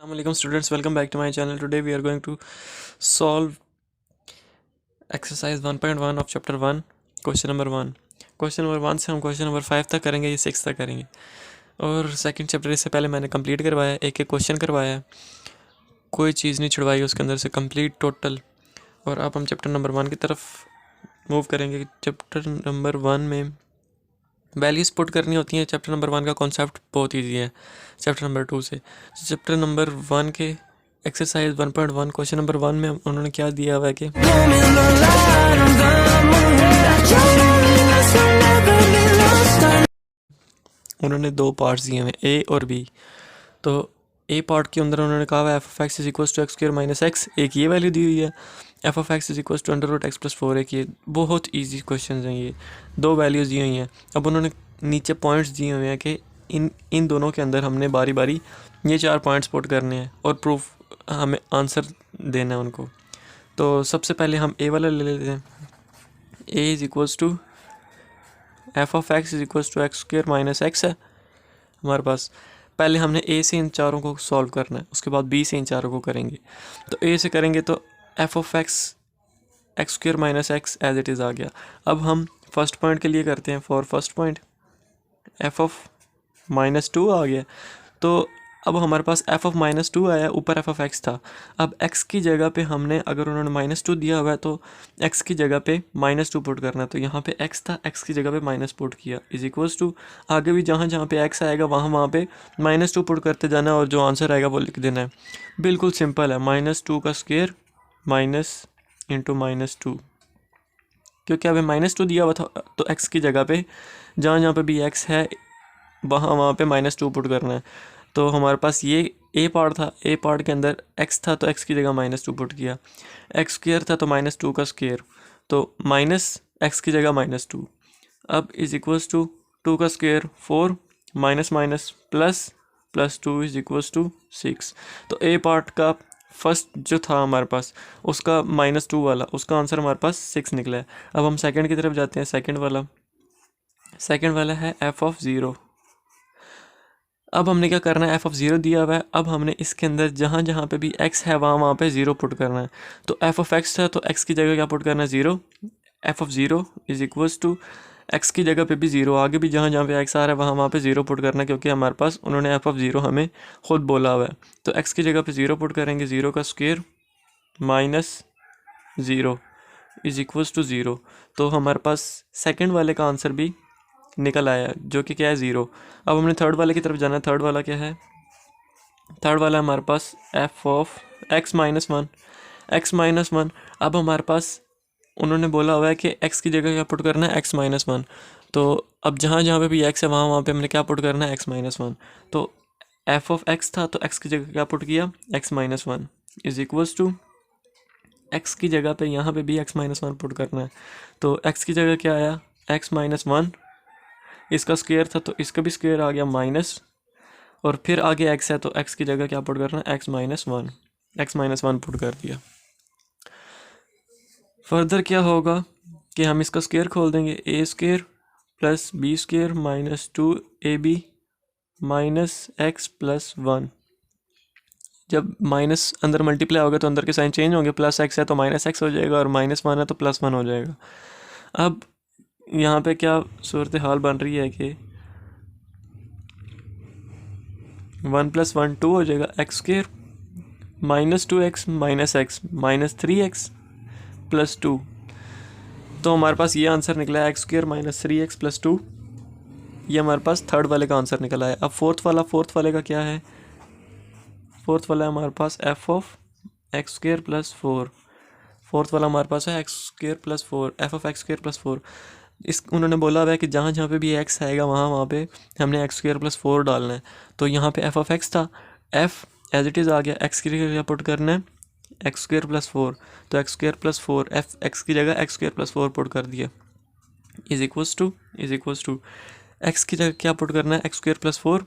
Assalamualaikum students, welcome back to my channel. Today we are going to solve exercise 1.1 of chapter 1, question number 1. Question number 1 से हम question number 5 तक करेंगे, ये 6 तक करेंगे। और सेकंड चैप्टर इससे पहले मैंने कंप्लीट करवाया, एक एक क्वेश्चन करवाया, कोई चीज़ नहीं छुड़वाई उसके अंदर से, कंप्लीट टोटल। और अब हम चैप्टर नंबर 1 की तरफ मूव करेंगे। चैप्टर नंबर 1 में वैल्यूज़ पुट करनी होती हैं। चैप्टर नंबर 1 का कॉन्सेप्ट बहुत ईजी है चैप्टर नंबर 2 से। चैप्टर नंबर 1 के एक्सरसाइज 1.1 क्वेश्चन नंबर 1 में उन्होंने क्या दिया हुआ है कि उन्होंने दो पार्ट्स दिए हुए ए और बी। तो ए पार्ट के अंदर उन्होंने कहा हुआ है f of x is equal to x square minus x, एक ये वैल्यू दी हुई है। F of x is equal to under root x plus 4, एक ये। बहुत ईजी क्वेश्चन हैं ये, दो वैल्यूज़ दी हुई हैं। अब उन्होंने नीचे पॉइंट्स दिए हुए हैं कि इन दोनों के अंदर हमने बारी बारी ये 4 पॉइंट्स पुट करने हैं और प्रूफ हमें आंसर देना है उनको। तो सबसे पहले हम ए वाला ले लेते हैं। A is equals to f of x is equals to x square minus x है हमारे पास। पहले हमने ए से इन चारों को सॉल्व करना है, उसके बाद बी से इन चारों को करेंगे। तो ए से करेंगे तो f of x x square minus x as it is आ गया। अब हम फर्स्ट पॉइंट के लिए करते हैं। For first point f of -2 आ गया। तो अब हमारे पास एफ ऑफ -2 आया, ऊपर एफ ऑफ एक्स था। अब एक्स की जगह पे हमने, अगर उन्होंने -2 दिया हुआ है तो एक्स की जगह पे -2 पुट करना है। तो यहाँ पे एक्स था, एक्स की जगह पे माइनस पुट किया, इज इक्वल्स टू आगे भी जहाँ जहाँ पे एक्स आएगा वहाँ पे -2 पुट करते जाना है और जो आंसर आएगा वो लिख देना है। बिल्कुल सिंपल है, -2 का स्क्वायर माइनस इंटू -2। क्योंकि अभी -2 दिया हुआ था तो एक्स की जगह पे जहाँ जहाँ पे भी एक्स है वहाँ पे -2 पुट करना है। तो हमारे पास ये ए पार्ट था, ए पार्ट के अंदर एक्स था तो एक्स की जगह -2 पुट किया। एक्स स्क्वायर था तो -2 का स्क्वायर, तो माइनस एक्स की जगह -2। अब इज इक्वल्स टू 2 का square 4 minus minus plus plus 2 is equals to 6। तो ए पार्ट का फर्स्ट जो था हमारे पास उसका -2 वाला, उसका आंसर हमारे पास 6 निकला है। अब हम सेकंड की तरफ जाते हैं। सेकंड वाला है एफ ऑफ 0। अब हमने क्या करना है, एफ ऑफ 0 दिया हुआ है। अब हमने इसके अंदर जहाँ जहाँ पे भी एक्स है वहाँ पे 0 पुट करना है। तो एफ ऑफ एक्स है तो एक्स की जगह क्या पुट करना है, 0। F of 0 is equals to x की जगह पे भी 0, आगे भी जहाँ जहाँ पे एक्स आ रहा है वहाँ पे 0 पुट करना है, क्योंकि हमारे पास उन्होंने एफ ऑफ 0 हमें खुद बोला हुआ है। तो एक्स की जगह पे 0 पुट करेंगे, 0 का square minus 0 is equals to 0। तो हमारे पास सेकेंड वाले का आंसर भी निकल आया, जो कि क्या है, 0। अब हमने थर्ड वाले की तरफ जाना है। थर्ड वाला क्या है, थर्ड वाला हमारे पास एफ ऑफ एक्स माइनस 1। अब हमारे पास उन्होंने बोला हुआ है कि एक्स की जगह क्या पुट करना है, x-1। तो अब जहाँ जहाँ पे भी एक्स है वहाँ पे हमने क्या पुट करना है, x-1। तो एफ ऑफ एक्स था तो एक्स की जगह क्या पुट किया, x-1 is equals to x की जगह पे यहाँ पे भी x-1 पुट करना है। तो एक्स की जगह क्या आया, x-1, इसका स्क्वायर था तो इसका भी स्क्वायर आ गया माइनस, और फिर आगे एक्स है तो एक्स की जगह क्या पुट करना है, x-1 पुट कर दिया। फर्दर क्या होगा कि हम इसका स्क्वायर खोल देंगे, a square plus b square minus 2ab minus x plus 1। जब माइनस अंदर मल्टीप्लाई होगा तो अंदर के साइन चेंज होंगे, प्लस एक्स है तो माइनस एक्स हो जाएगा और -1 है तो +1 हो जाएगा। अब यहाँ पे क्या सूरत हाल बन रही है कि 1 + 1 2 हो जाएगा, x square -2x minus x -3x plus 2। तो हमारे पास ये आंसर निकला है, एक्स स्क्वायर -3x प्लस 2। ये हमारे पास थर्ड वाले का आंसर निकला है। अब फोर्थ वाले का क्या है, फोर्थ वाला हमारे पास f of x square plus 4। Fourth वाला हमारे पास है x square plus 4, f of x square plus 4। इस उन्होंने बोला हुआ है कि जहाँ जहाँ पे भी एक्स आएगा वहाँ पे हमने एक्स स्क्वायर प्लस 4 डालना है। तो यहाँ पे एफ ऑफ एक्स था, एफ एज इट इज़ आ गया, एक्स की जगह क्या पुट करना है, एक्स स्क्वायर प्लस 4। तो x square plus 4, F x की जगह एक्स स्क्वायर प्लस 4 पुट कर दिया, इज इक्वल्स टू एक्स की जगह क्या पुट करना है, x square plus 4,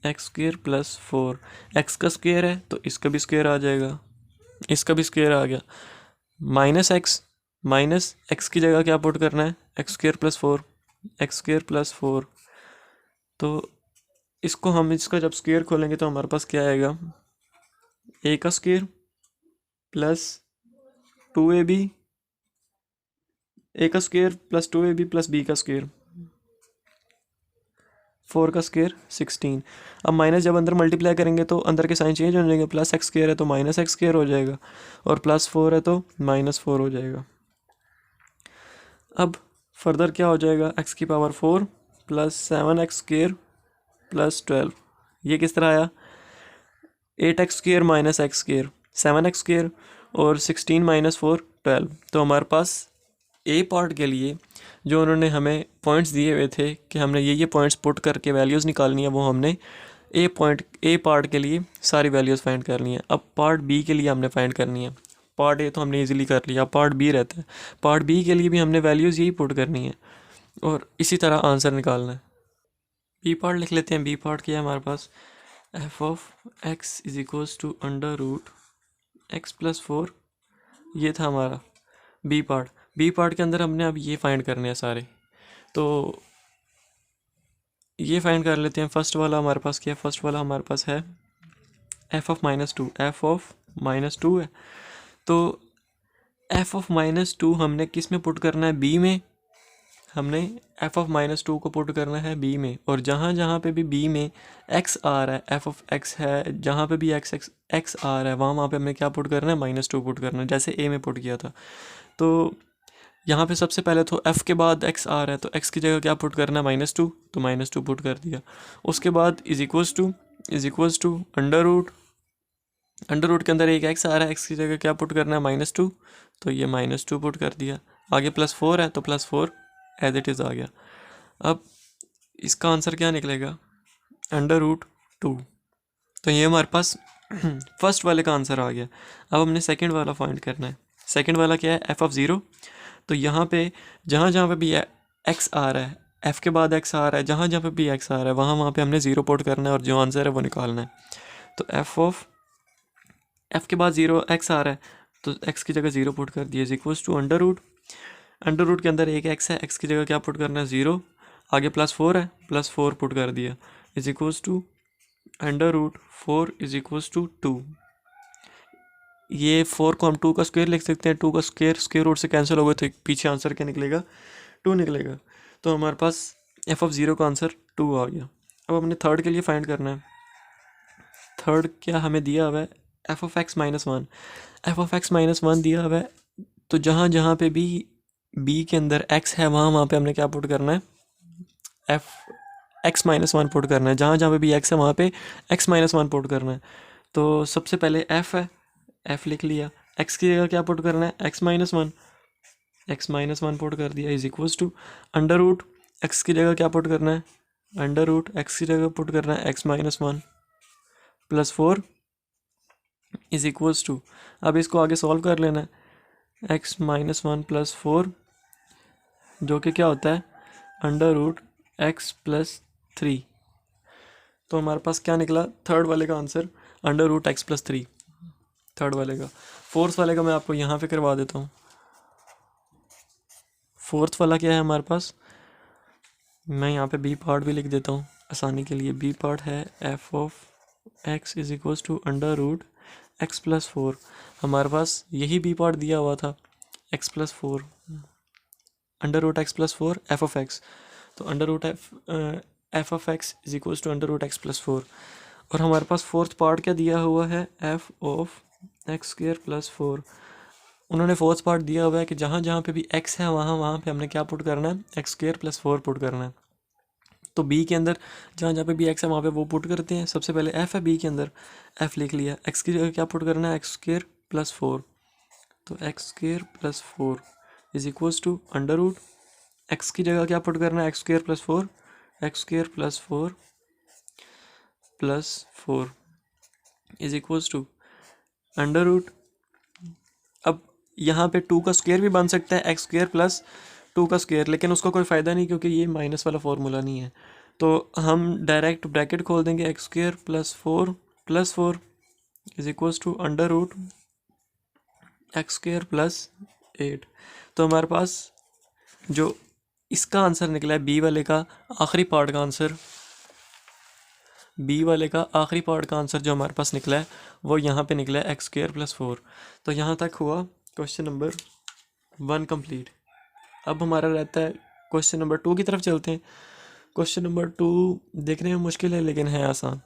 x square plus 4। X का स्क्वायर है तो इसका भी स्क्वायर आ जाएगा, इसका भी स्क्वायर आ गया, माइनस एक्स की जगह क्या पुट करना है, एक्स स्क्वायर प्लस 4। तो इसको हम इसका जब स्क्वायर खोलेंगे तो हमारे पास क्या आएगा, ए का स्क्वायर प्लस 2ab, ए का square plus 2ab plus b का स्क्वायर, 4 का स्क्वायर 16। अब माइनस जब अंदर मल्टीप्लाई करेंगे तो अंदर के साइन चेंज हो जाएंगे, प्लस एक्स स्क्वायर है तो माइनस एक्स स्क्वायर हो जाएगा, और प्लस 4 है तो माइनस 4 हो जाएगा। अब फर्दर क्या हो जाएगा, एक्स की power 4 plus 7x square plus 12, ये किस तरह आया, 8x square minus x square, 7x square और 16 माइनस 4 12। तो हमारे पास ए पार्ट के लिए जो उन्होंने हमें पॉइंट्स दिए हुए थे कि हमने ये पॉइंट्स पुट करके वैल्यूज़ निकालनी है, वो हमने ए पार्ट के लिए सारी वैल्यूज़ फाइंड करनी है। अब पार्ट बी के लिए हमने फाइंड करनी है। पार्ट ए तो हमने इजीली कर लिया, पार्ट बी रहता है, पार्ट बी के लिए भी हमने वैल्यूज़ यही पुट करनी है और इसी तरह आंसर निकालना है। बी पार्ट लिख लेते हैं। बी पार्ट क्या है हमारे पास, f of x is equals to under root x plus 4, ये था हमारा बी पार्ट। बी पार्ट के अंदर हमने अब ये फाइंड करने हैं सारे, तो ये फाइंड कर लेते हैं। फर्स्ट वाला हमारे पास क्या है, फर्स्ट वाला हमारे पास है एफ ऑफ -2, एफ ऑफ -2 है, तो एफ ऑफ -2 हमने किस में पुट करना है, बी में। हमने एफ ऑफ -2 को पुट करना है बी में, और जहाँ जहाँ पे भी बी में एक्स आ रहा है, एफ ऑफ एक्स है, जहाँ पे भी एक्स एक्स एक्स आ रहा है वहाँ पे हमें क्या पुट करना है, -2 पुट करना है, जैसे ए में पुट किया था। तो यहाँ पे सबसे पहले तो f के बाद x आ रहा है, तो x की जगह क्या पुट करना है, -2, तो -2 पुट कर दिया। उसके बाद is equals to under root के अंदर एक x आ रहा है, x की जगह क्या पुट करना है, -2, तो ये -2 पुट कर दिया। आगे +4 है तो +4 एज इट इज़ आ गया। अब इसका आंसर क्या निकलेगा, √2। तो ये हमारे पास फर्स्ट वाले का आंसर आ गया। अब हमने सेकंड वाला फाइंड करना है। सेकंड वाला क्या है, एफ ऑफ 0। तो यहाँ पे जहाँ जहाँ पे भी एक्स आ रहा है, एफ़ के बाद एक्स आ रहा है, जहाँ जहाँ पे भी एक्स आ रहा है वहाँ पे हमने 0 पुट करना है और जो आंसर है वो निकालना है। तो एफ़ के बाद 0 एक्स आ रहा है तो एक्स की जगह 0 पुट कर दिया, is equals to under root के अंदर एक एक्स है, एक्स की जगह क्या पुट करना है, 0, आगे +4 है, +4 पुट कर दिया, is equals to √4 is equals to 2। ये 4 को हम 2 का स्क्वायर लिख सकते हैं, 2 का स्क्वायर रूट से कैंसिल हो गए तो पीछे आंसर क्या निकलेगा, 2 निकलेगा। तो हमारे पास एफ ऑफ 0 का आंसर 2 आ गया। अब हमने थर्ड के लिए फाइंड करना है। थर्ड क्या हमें दिया हुआ है, f of x -1, F of x -1 दिया हुआ है, तो जहाँ जहाँ पे भी बी के अंदर एक्स है वहाँ पे हमने क्या पुट करना है, एफ एक्स -1 पुट करना है, जहाँ जहाँ पे भी एक्स है वहाँ पे एक्स -1 पुट करना है। तो सबसे पहले एफ है, एफ लिख लिया, एक्स की जगह क्या पुट करना है, एक्स -1 पुट कर दिया, is equals to under root x की जगह क्या पुट करना है, अंडर रूट एक्स की जगह पुट करना है एक्स -1 +4 इज इक्वल्स टू, अब इसको आगे सॉल्व कर लेना है, एक्स -1 +4 जो कि क्या होता है अंडर रूट एक्स +3। तो हमारे पास क्या निकला, थर्ड वाले का answer under root x +3, third वाले का। फोर्थ वाले का मैं आपको यहाँ पे करवा देता हूँ। फोर्थ वाला क्या है हमारे पास, मैं यहाँ पे बी पार्ट भी लिख देता हूँ आसानी के लिए। बी पार्ट है f of x is equals to under root x +4। हमारे पास यही बी पार्ट दिया हुआ था, x +4, under root x +4 f of x, तो under root f of x is equals to under root x +4। और हमारे पास फोर्थ पार्ट क्या दिया हुआ है, एफ ऑफ एक्स स्क्वायर +4। उन्होंने फोर्थ पार्ट दिया हुआ है कि जहाँ जहाँ पे भी x है वहाँ पे हमने क्या पुट करना है, एक्स स्क्वायर +4 पुट करना है। तो b के अंदर जहाँ जहाँ पे भी x है वहाँ पे वो पुट करते हैं। सबसे पहले f है b के अंदर, f लिख लिया, x की जगह क्या पुट करना है, एक्स स्क्वायर +4, तो x square +4 is equals to under root x की जगह क्या पुट करना है, x square +4, x square +4 is equals to under root, अब यहाँ पे 2 का स्क्वायर भी बन सकता है, एक्स स्क्वायर +2 का स्क्वायर, लेकिन उसका कोई फ़ायदा नहीं क्योंकि ये माइनस वाला फॉर्मूला नहीं है। तो हम डायरेक्ट ब्रैकेट खोल देंगे, x square +4 is equals to under root x square +8। तो हमारे पास जो इसका आंसर निकला है बी वाले का आखिरी पार्ट का आंसर बी वाले का आखिरी पार्ट का आंसर जो हमारे पास निकला है वो यहाँ पे निकला है एक्स स्क्वायर प्लस 4। तो यहाँ तक हुआ क्वेश्चन नंबर 1 कंप्लीट। अब हमारा रहता है क्वेश्चन नंबर 2 की तरफ चलते हैं। क्वेश्चन नंबर 2 देखने में मुश्किल है लेकिन है आसान।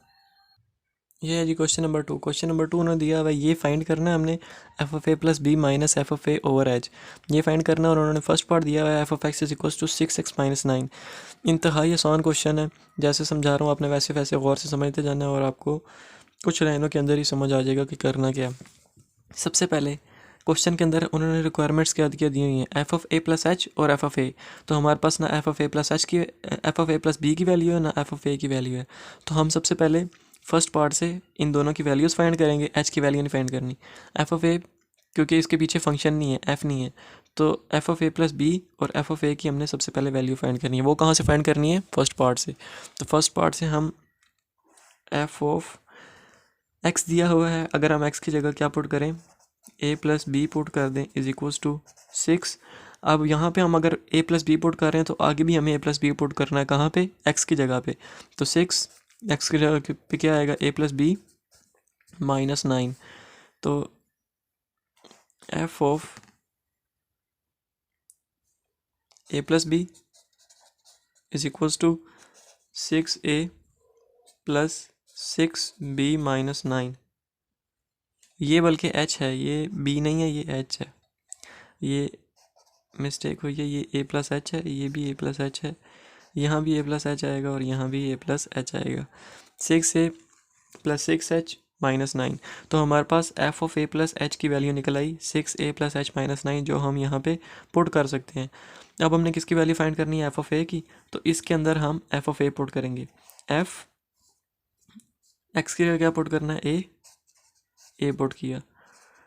ये है जी क्वेश्चन नंबर 2। क्वेश्चन नंबर 2 उन्होंने दिया हुआ है, ये फाइंड करना है हमने f of A plus b minus f of a over h, ये फाइंड करना है। और उन्होंने फर्स्ट पार्ट दिया हुआ है f of x is equals to 6x minus 9। इंतहाई आसान क्वेश्चन है, जैसे समझा रहा हूँ आपने वैसे वैसे गौर से समझते जाना है और आपको कुछ लाइनों के अंदर ही समझ आ जाएगा कि करना क्या है। सबसे पहले क्वेश्चन के अंदर उन्होंने रिक्वायरमेंट्स क्या दी हुई हैं, f of A plus h और एफ ऑफ ए। तो हमारे पास ना f of A plus h की f of A plus b की वैल्यू है ना एफ ऑफ ए की वैल्यू है। तो हम सबसे पहले फर्स्ट पार्ट से इन दोनों की वैल्यूज़ फाइंड करेंगे, एच की वैल्यू नहीं फाइंड करनी। एफ ऑफ ए क्योंकि इसके पीछे फंक्शन नहीं है, एफ नहीं है, तो f of A plus b और एफ ऑफ ए की हमने सबसे पहले वैल्यू फाइंड करनी है। वो कहाँ से फाइंड करनी है, फर्स्ट पार्ट से। तो फर्स्ट पार्ट से हम एफ ऑफ एक्स दिया हुआ है, अगर हम एक्स की जगह क्या पुट करें, ए प्लस बी पुट कर दें इज इक्वल्स टू 6। अब यहाँ पे हम अगर ए प्लस बी पुट कर रहे हैं तो आगे भी हमें ए प्लस बी पुट करना है, कहाँ पे, एक्स की जगह पे। तो 6 एक्स की जगह पे क्या आएगा, ए प्लस बी माइनस 9। तो f of A plus b is equals to 6a plus 6b minus 9। ये बल्कि h है, ये b नहीं है, ये h है, ये मिस्टेक हुई है, ये a प्लस एच है, ये भी a प्लस एच है, यहाँ भी a प्लस एच आएगा और यहाँ भी a प्लस एच आएगा। 6a plus 6h minus 9। तो हमारे पास f of A plus h की वैल्यू निकल आई 6a प्लस एच माइनस 9, जो हम यहाँ पे पुट कर सकते हैं। अब हमने किसकी वैल्यू फाइंड करनी है, एफ ऑफ ए की। तो इसके अंदर हम एफ ऑफ ए पुट करेंगे। एफ एक्स की जगह क्या पुट करना है, ए पुट किया,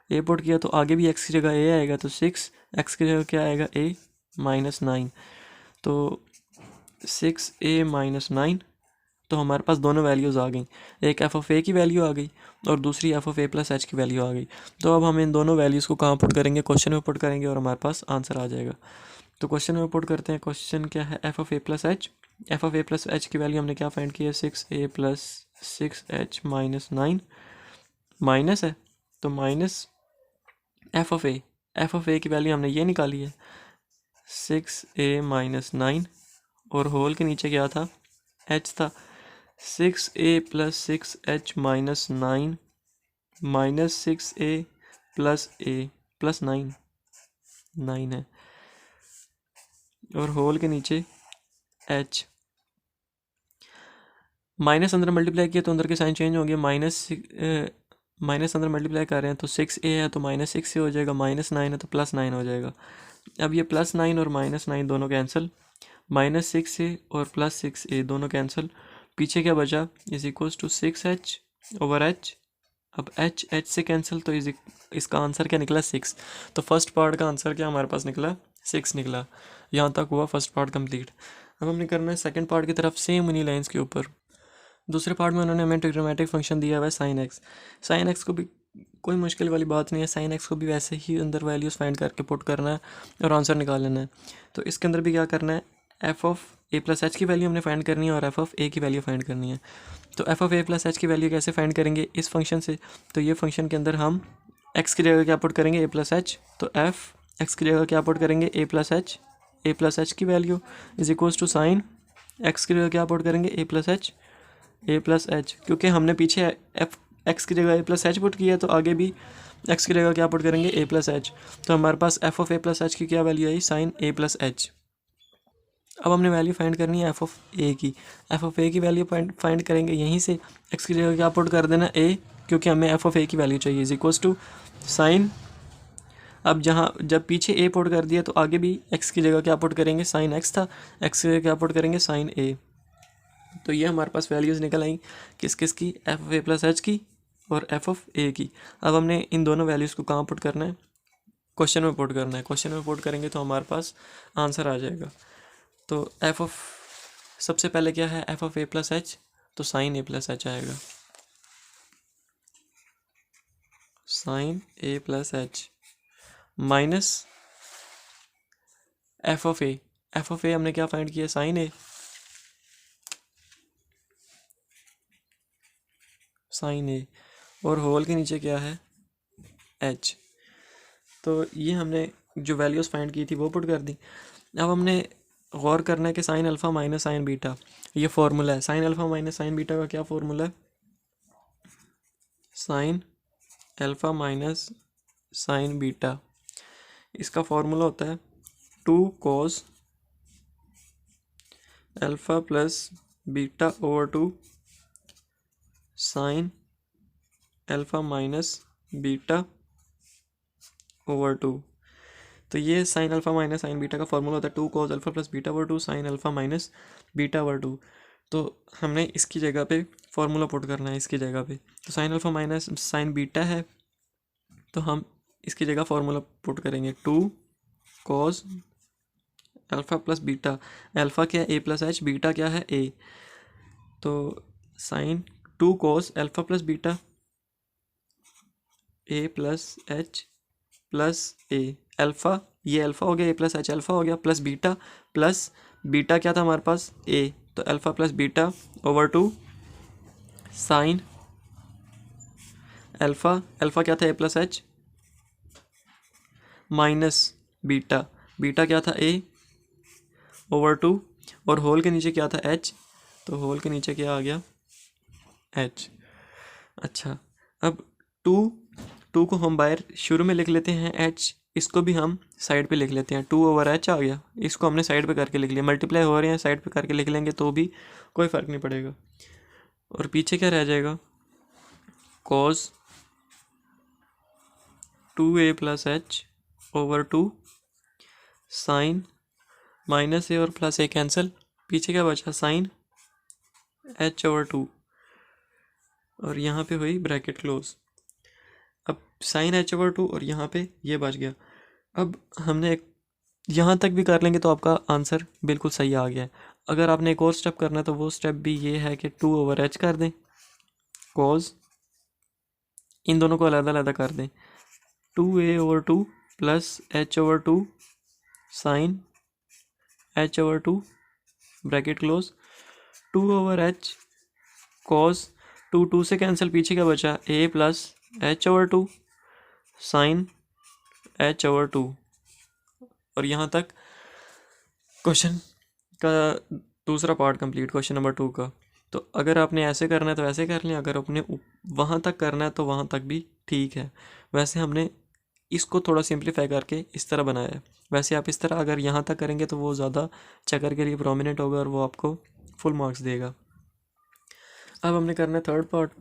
ए पुट किया तो आगे भी एक्स की जगह ए आएगा, तो 6 एक्स की जगह क्या आएगा, ए माइनस 9। तो 6a माइनस 9। तो हमारे पास दोनों वैल्यूज़ आ गई, एक एफ ऑफ ए की वैल्यू आ गई और दूसरी F of A plus h की वैल्यू आ गई। तो अब हम इन दोनों वैल्यूज़ को कहाँ पुट करेंगे, क्वेश्चन में पुट करेंगे और हमारे पास आंसर आ जाएगा। तो क्वेश्चन में पुट करते हैं। क्वेश्चन क्या है, f of A plus h. F of A plus h की वैल्यू हमने क्या फाइंड की है, 6a plus 6h minus 9, minus है तो माइनस एफ ऑफ ए की वैल्यू हमने ये निकाली है 6a माइनस 9 और होल के नीचे क्या था, h था। 6a plus 6h minus 9 minus 6a plus a plus 9 है और होल के नीचे h। माइनस अंदर मल्टीप्लाई किया तो अंदर के साइन चेंज हो गया, माइनस अंदर मल्टीप्लाई कर रहे हैं तो 6a है तो माइनस 6 से हो जाएगा, माइनस 9 है तो प्लस 9 हो जाएगा। अब ये प्लस 9 और माइनस 9 दोनों कैंसिल, माइनस 6a और प्लस 6a दोनों कैंसिल, पीछे क्या बचा, is equals to 6h over h। अब h से कैंसिल तो इसका आंसर क्या निकला, 6। तो फर्स्ट पार्ट का आंसर क्या हमारे पास निकला, 6 निकला। यहाँ तक हुआ फर्स्ट पार्ट कंप्लीट। अब हमने करना है सेकंड पार्ट की तरफ, सेम उन्हीं लाइंस के ऊपर। दूसरे पार्ट में उन्होंने हमें ट्रिग्नोमेट्रिक फंक्शन दिया हुआ है साइन एक्स। साइन एक्स को भी कोई मुश्किल वाली बात नहीं है, साइन एक्स को भी वैसे ही अंदर वैल्यूज़ फाइंड करके पुट करना है और आंसर निकाल लेना है। तो इसके अंदर भी क्या करना है, f of A plus h की वैल्यू हमने फाइंड करनी है और एफ ऑफ ए की वैल्यू फाइंड करनी है। तो f of A plus h की वैल्यू कैसे फाइंड करेंगे, इस फंक्शन से। तो ये फंक्शन के अंदर हम एक्स की जगह क्या पुट करेंगे, ए प्लस एच। तो एफ एक्स की जगह क्या पुट करेंगे, ए प्लस एच की value is equals to sine x की जगह क्या पुट करेंगे, ए प्लस एच। क्योंकि हमने पीछे एफ एक्स की जगह ए प्लस एच पुट किया तो आगे भी एक्स की जगह क्या पुट करेंगे, ए प्लस एच। तो हमारे पास f of A plus h की क्या वैल्यू आई, साइन ए प्लस एच। अब हमने वैल्यू फाइंड करनी है एफ ऑफ ए की। एफ ऑफ ए की वैल्यू फाइंड करेंगे यहीं से, एक्स की जगह क्या पुट कर देना, ए, क्योंकि हमें एफ ऑफ ए की वैल्यू चाहिए, इज इक्वल्स टू साइन। अब जब पीछे ए पुट कर दिया तो आगे भी एक्स की जगह क्या पुट करेंगे, साइन एक्स था, एक्स की जगह क्या पुट करेंगे, साइन ए। तो ये हमारे पास वैल्यूज़ निकल आई किस किस की, f of A plus h की और एफ ऑफ ए की। अब हमने इन दोनों वैल्यूज़ को कहाँ पुट करना है, क्वेश्चन में पुट करना है। क्वेश्चन में पुट करेंगे तो हमारे पास आंसर आ जाएगा। तो एफ ऑफ सबसे पहले क्या है, f of A plus h, तो साइन ए प्लस एच आएगा, sine a plus h minus f of a. F of a हमने क्या फाइंड किया, साइन ए। साइन ए, और होल के नीचे क्या है, एच। तो ये हमने जो वैल्यूज़ फाइंड की थी वो पुट कर दी। अब हमने गौर करना है कि sign alpha minus sign beta ये फार्मूला है। Sign alpha minus sign beta का क्या फार्मूला है, sign alpha minus sign beta, इसका फार्मूला होता है 2 cos alpha plus beta over 2 sine alpha minus beta over 2। तो ये sign alpha minus sign beta का फार्मूला होता है 2 cos alpha plus beta over 2 sine alpha minus beta over 2। तो हमने इसकी जगह पे फार्मूला पुट करना है, इसकी जगह पे। तो sign alpha minus sign beta है, तो हम इसकी जगह फार्मूला पुट करेंगे 2 cos alpha plus beta. Alpha क्या है, ए प्लस एच, बीटा क्या है, ए। तो sine 2 cos alpha plus beta A plus H plus A. Alpha, ये अल्फ़ा हो गया, ए प्लस एच अल्फ़ा हो गया, प्लस बीटा क्या था हमारे पास, ए। तो alpha plus beta over 2 sine alpha क्या था, ए प्लस एच माइनस बीटा क्या था, ए ओवर 2, और होल के नीचे क्या था, एच। तो होल के नीचे क्या आ गया, एच। अच्छा, अब टू को हम बाहर शुरू में लिख लेते हैं, एच, इसको भी हम साइड पे लिख लेते हैं, 2 ओवर एच आ गया, इसको हमने साइड पे करके लिख लिया। मल्टीप्लाई हो रहे हैं, साइड पे करके लिख लेंगे तो भी कोई फ़र्क नहीं पड़ेगा। और पीछे क्या रह जाएगा, cos 2a plus H over 2 sine minus a और प्लस ए कैंसिल, पीछे क्या बचा, साइन एच ओवर 2, और यहाँ पे हुई ब्रैकेट क्लोज। अब साइन एच ओवर 2 और यहाँ पे ये बच गया। अब हमने यहाँ तक भी कर लेंगे तो आपका आंसर बिल्कुल सही आ गया है। अगर आपने एक और स्टेप करना है तो वो स्टेप भी ये है कि 2 ओवर एच कर दें, कॉज इन दोनों को अलग अलग कर दें, 2a over 2 plus H over 2 sine H over 2 bracket close, 2 over H cos 2 से कैंसिल, पीछे क्या बचा, a plus H over 2 sine H over 2। और यहाँ तक क्वेश्चन का दूसरा पार्ट कंप्लीट, क्वेश्चन नंबर 2 का। तो अगर आपने ऐसे करना है तो ऐसे कर लें, अगर आपने वहाँ तक करना है तो वहाँ तक भी ठीक है। वैसे हमने इसको थोड़ा सिंप्लीफाई करके इस तरह बनाया है। वैसे आप इस तरह अगर यहाँ तक करेंगे तो वो ज़्यादा चक्कर के लिए प्रोमिनेंट होगा और वो आपको फुल मार्क्स देगा। अब हमने करना है थर्ड पार्ट।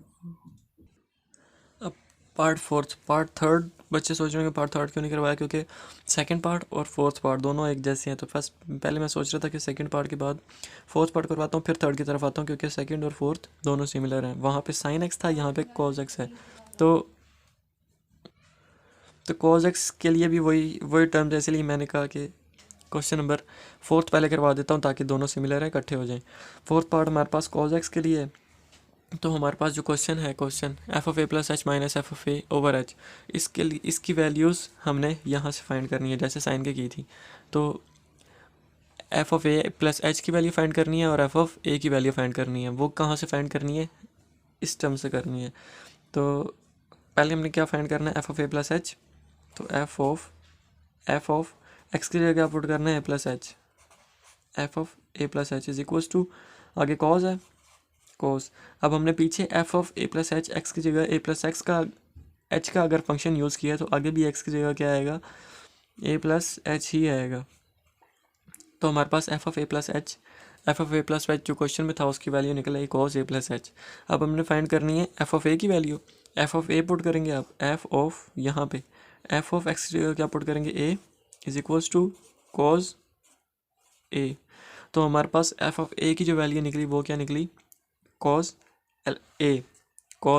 अब पार्ट थर्ड, बच्चे सोच रहे हैं कि पार्ट थर्ड क्यों नहीं करवाया, क्योंकि सेकंड पार्ट और फोर्थ पार्ट दोनों एक जैसे हैं। तो फर्स्ट पहले मैं सोच रहा था कि सेकंड पार्ट के बाद फोर्थ पार्ट करवाता हूँ, फिर थर्ड की तरफ आता हूँ, क्योंकि सेकंड और फोर्थ दोनों सिमिलर हैं। वहाँ पे साइन एक्स था, यहाँ पे कॉज एक्स है। तो कॉज एक्स के लिए भी वही टर्म, इसलिए मैंने कहा कि क्वेश्चन नंबर फोर्थ पहले करवा देता हूँ ताकि दोनों सिमिलर हैं, इकट्ठे हो जाएं। फोर्थ पार्ट हमारे पास कॉज एक्स के लिए है। तो हमारे पास जो क्वेश्चन है, question F of A plus h minus f of a over H, इसके लिए इसकी वैल्यूज़ हमने यहाँ से फाइंड करनी है जैसे साइन के की थी। तो f of A plus h की वैल्यू फाइंड करनी है और एफ ऑफ ए की वैल्यू फाइंड करनी है। वो कहाँ से फाइंड करनी है, इस टर्म से करनी है। तो पहले हमने क्या फाइंड करना है, f of A plus h. तो एफ ऑफ एक्स की जगह पुट करना है a plus h, f of A plus H is equals to, आगे कॉज है, कॉस। अब हमने पीछे f of A plus h x की जगह ए प्लस एक्स का एच का अगर फंक्शन यूज़ किया तो आगे भी एक्स की जगह क्या आएगा, ए प्लस एच ही आएगा। तो हमारे पास f of A plus h जो क्वेश्चन में था उसकी वैल्यू निकल आई कॉस ए प्लस एच। अब हमने फाइंड करनी है एफ ऑफ ए की value. F of a put करेंगे, आप एफ ऑफ यहाँ पे एफ ऑफ एक्स की जगह क्या पुट करेंगे, ए इज इक्वल्स टू कॉज ए। तो हमारे पास एफ ऑफ ए की जो वैल्यू निकली वो क्या निकली, कॉज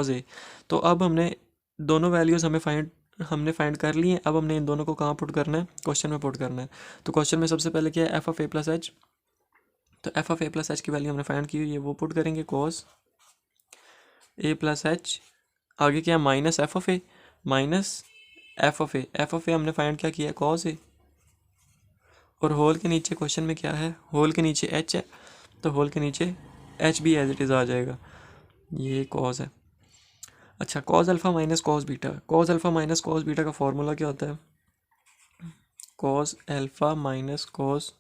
ए। तो अब हमने दोनों वैल्यूज़ हमने फाइंड कर ली हैं। अब हमने इन दोनों को कहाँ पुट करना है, क्वेश्चन में पुट करना है। तो क्वेश्चन में सबसे पहले क्या है, f of A plus h. तो f of A plus h की वैल्यू हमने फाइंड की हुई है, वो पुट करेंगे कॉस ए प्लस एच। आगे क्या है, minus f of a, minus f of a हमने फाइंड क्या किया, कॉस ए। और होल के नीचे क्वेश्चन में क्या है, होल के नीचे एच है, तो होल के नीचे एच भी एज इट इज़ आ जाएगा, ये कॉज है। अच्छा, cos alpha minus cos beta, cos alpha minus cos beta का फॉर्मूला क्या होता है? Cos alpha minus cos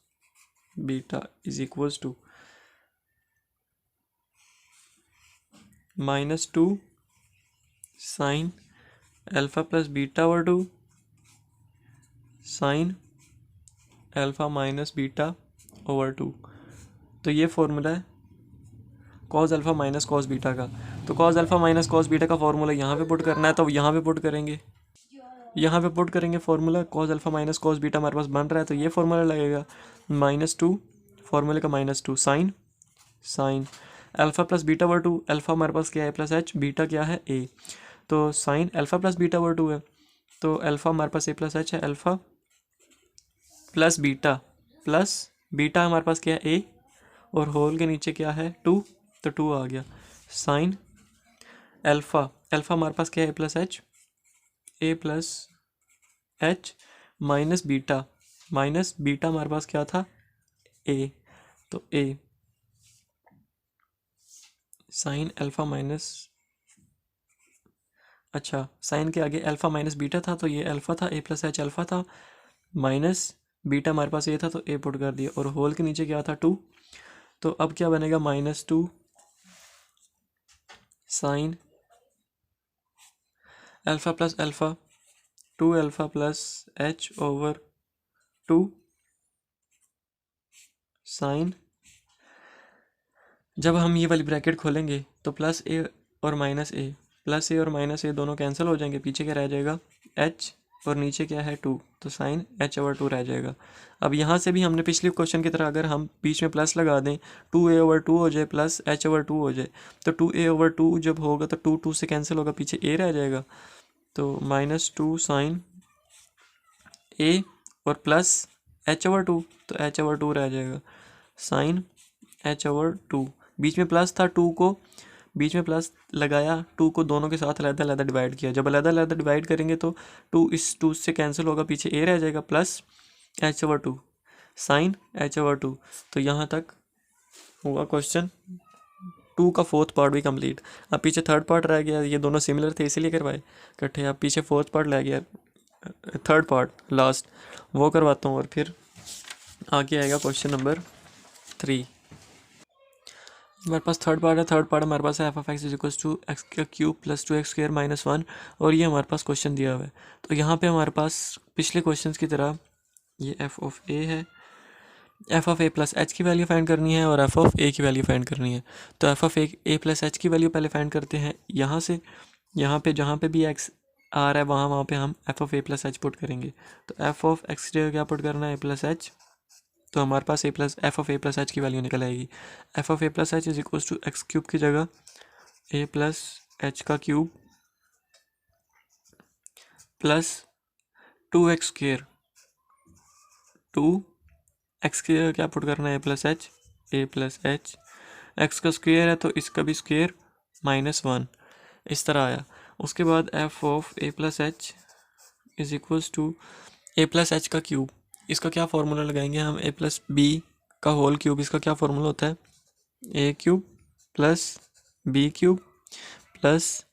beta is equals to -2 sine alpha plus beta over 2 sine alpha minus beta over 2। तो ये फॉर्मूला है cos alpha minus cos beta का। तो cos alpha minus cos beta का फॉर्मूला यहाँ पे पुट करना है, तो यहाँ पे पुट करेंगे, यहाँ पे पुट करेंगे formula cause alpha minus cos beta हमारे पास बन रहा है, तो ये फॉर्मूला लगेगा -2 फॉर्मूले का -2 sine alpha plus beta over 2। Alpha हमारे पास क्या है प्लस एच, बीटा क्या है ए, तो sign alpha plus beta over 2 है, तो अल्फ़ा हमारे पास ए प्लस एच है, अल्फ़ा प्लस बीटा हमारे पास क्या है ए, और होल के नीचे क्या है 2, तो 2 आ गया। साइन अल्फ़ा हमारे पास क्या है a plus h minus beta हमारे पास क्या था ए, तो ए साइन अल्फ़ा माइनस, अच्छा साइन के आगे अल्फ़ा माइनस बीटा था, तो ये अल्फ़ा था, ए प्लस एच अल्फ़ा था, माइनस बीटा हमारे पास ए था, तो ए पुट कर दिया, और होल के नीचे क्या था 2, तो अब क्या बनेगा -2 sine alpha plus alpha 2 alpha plus H over 2 sine, जब हम ये वाली ब्रैकेट खोलेंगे तो प्लस ए और माइनस ए दोनों कैंसिल हो जाएंगे, पीछे क्या रह जाएगा एच, और नीचे क्या है 2, तो साइन एच ओवर 2 रह जाएगा। अब यहाँ से भी हमने पिछले क्वेश्चन की तरह अगर हम बीच में प्लस लगा दें, 2a ओवर 2 हो जाए प्लस एच ओवर 2 हो जाए, तो 2a ओवर 2 जब होगा तो 2 से कैंसिल होगा, पीछे a रह जाएगा, तो -2 साइन ए और प्लस एच ओवर 2, तो एच ओवर 2 रह जाएगा, साइन एच ओवर 2। बीच में प्लस था, 2 को बीच में प्लस लगाया, 2 को दोनों के साथ अलग-अलग डिवाइड किया, जब अलग-अलग डिवाइड करेंगे तो 2 इस 2 से कैंसिल होगा, पीछे ए रह जाएगा plus H over 2 sine H over 2। तो यहाँ तक हुआ क्वेश्चन 2 का फोर्थ पार्ट भी कंप्लीट। अब पीछे थर्ड पार्ट रह गया, ये दोनों सिमिलर थे इसीलिए करवाए इकट्ठे, अब पीछे फोर्थ पार्ट रह गया, थर्ड पार्ट लास्ट, वो करवाता हूँ, और फिर आगे आएगा क्वेश्चन नंबर 3। हमारे पास थर्ड पार्ट हमारे पास है f of x is equals to x का cube plus 2x square minus 1, और ये हमारे पास क्वेश्चन दिया हुआ है। तो यहाँ पे हमारे पास पिछले क्वेश्चंस की तरह ये एफ ऑफ ए है, f of A plus h की वैल्यू फाइंड करनी है, और एफ ऑफ ए की वैल्यू फाइंड करनी है। तो f of A plus h की वैल्यू पहले फाइंड करते हैं, यहाँ से यहाँ पे जहाँ पे भी एक्स आ रहा है वहाँ पे हम F of A plus H put करेंगे। तो एफ ऑफ एक्स की जगह क्या पुट करना है, ए प्लस एच, तो हमारे पास f of A plus h की वैल्यू निकल आएगी। F of A plus H is equals to x cube की जगह ए प्लस एच का cube plus 2x square, 2x की जगह क्या पुट करना है, ए प्लस एच, एक्स का स्क्वेयर है तो इसका भी स्क्वेयर -1, इस तरह आया। उसके बाद f of A plus H is equals to a plus h का क्यूब, इसका क्या फार्मूला लगाएंगे हम, ए प्लस बी का होल क्यूब, इसका क्या फार्मूला होता है, a cube plus b cube plus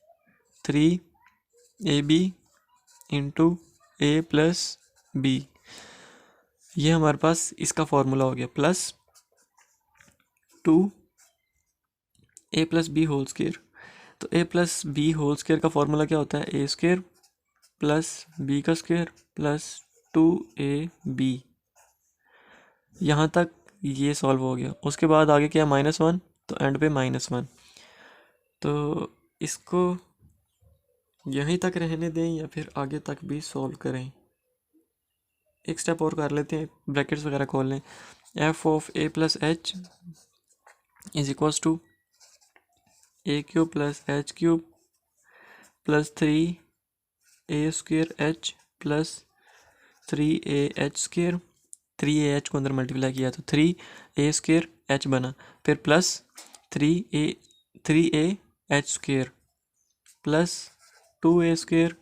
3ab into a plus b, ये हमारे पास इसका फार्मूला हो गया, plus 2a plus b whole square. तो a plus b whole square का फार्मूला क्या होता है, ए स्क्वायर प्लस बी का स्क्वायर प्लस 2ab, यहाँ तक ये सॉल्व हो गया। उसके बाद आगे क्या है -1, तो एंड पे -1, तो इसको यहीं तक रहने दें या फिर आगे तक भी सॉल्व करें, एक स्टेप और कर लेते हैं, ब्रैकेट्स वगैरह खोल लें। F of A plus H is equals to A cube plus H cube plus 3a square H plus 3a H square, 3a H को अंदर मल्टीप्लाई किया तो 3a स्क्वेयर एच बना, फिर plus 3a H square plus 2a square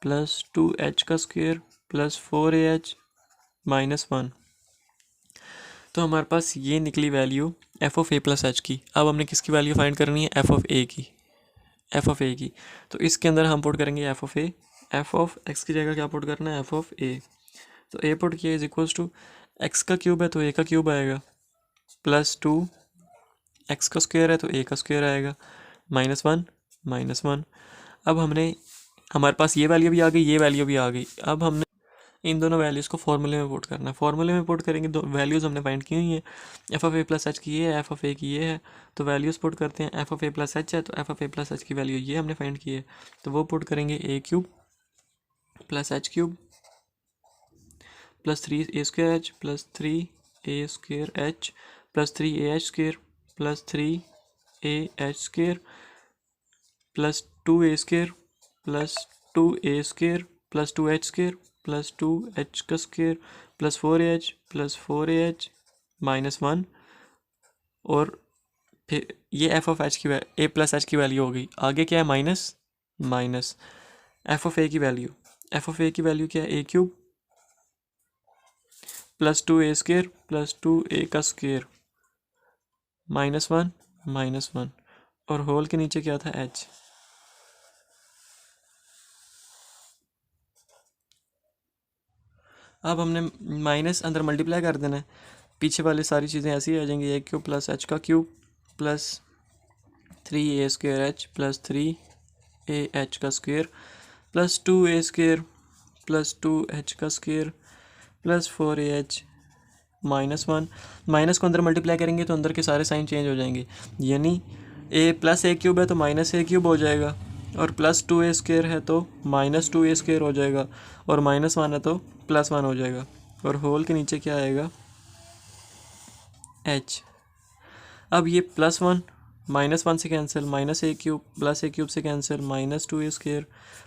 plus 2h का square plus 4ah -1। तो हमारे पास ये निकली value f of A plus h की। अब हमने किसकी वैल्यू फाइंड करनी है, एफ ऑफ ए की। एफ ऑफ ए की। तो इसके अंदर हम पुट करेंगे F of a, f of x की जगह क्या पुट करना है, एफ ऑफ ए। तो ए पुट किया इज इक्वल्स टू एक्स का क्यूब है तो ए का क्यूब आएगा, प्लस 2 एक्स का स्क्वायर है तो ए का स्क्वायर आएगा, -1 अब हमने, हमारे पास ये वैल्यू भी आ गई, ये वैल्यू भी आ गई। अब हमने इन दोनों वैल्यूज़ को फॉर्मूले में पुट करना है। फॉर्मूले में पुट करेंगे, दो वैल्यूज़ हमने फाइंड की हुई हैं, f of A plus h की ये है, एफ ऑफ ए की ये है। तो वैल्यूज़ पुट करते हैं, f of A plus h है तो f of A plus h की वैल्यू ये हमने फाइंड की है, तो वो पुट करेंगे a cube plus H cube plus 3 a square h plus 3 a square h plus 3 a h square plus 3 a h square plus 2 a square plus 2 a square plus 2 h square plus 2 h का square plus 4 H plus 4 H -1। और फिर ये F of H की ए plus h की value हो गई। आगे क्या है, माइनस एफ ऑफ ए की वैल्यू, एफ ऑफ ए की वैल्यू क्या है, a cube plus 2 a square plus 2 ए का स्क्वायर -1 और होल के नीचे क्या था, एच। अब हमने माइनस अंदर मल्टीप्लाई कर देना है, पीछे वाली सारी चीज़ें ऐसी ही आ जाएंगी, ए क्यूब प्लस एच का cube plus 3 a square h plus 3 a H का square plus 2 a square plus 2 h का square plus 4 A H -1। Minus को अंदर मल्टीप्लाई करेंगे तो अंदर के सारे साइन चेंज हो जाएंगे, यानी ए प्लस ए क्यूब है तो माइनस ए क्यूब हो जाएगा, और प्लस 2 ए स्क्वायर है तो -2 ए स्क्वायर हो जाएगा, और -1 है तो +1 हो जाएगा, और होल के नीचे क्या आएगा, एच। अब ये +1 -1 से कैंसिल, माइनस ए क्यूब प्लस ए क्यूब से cancel, -2 a square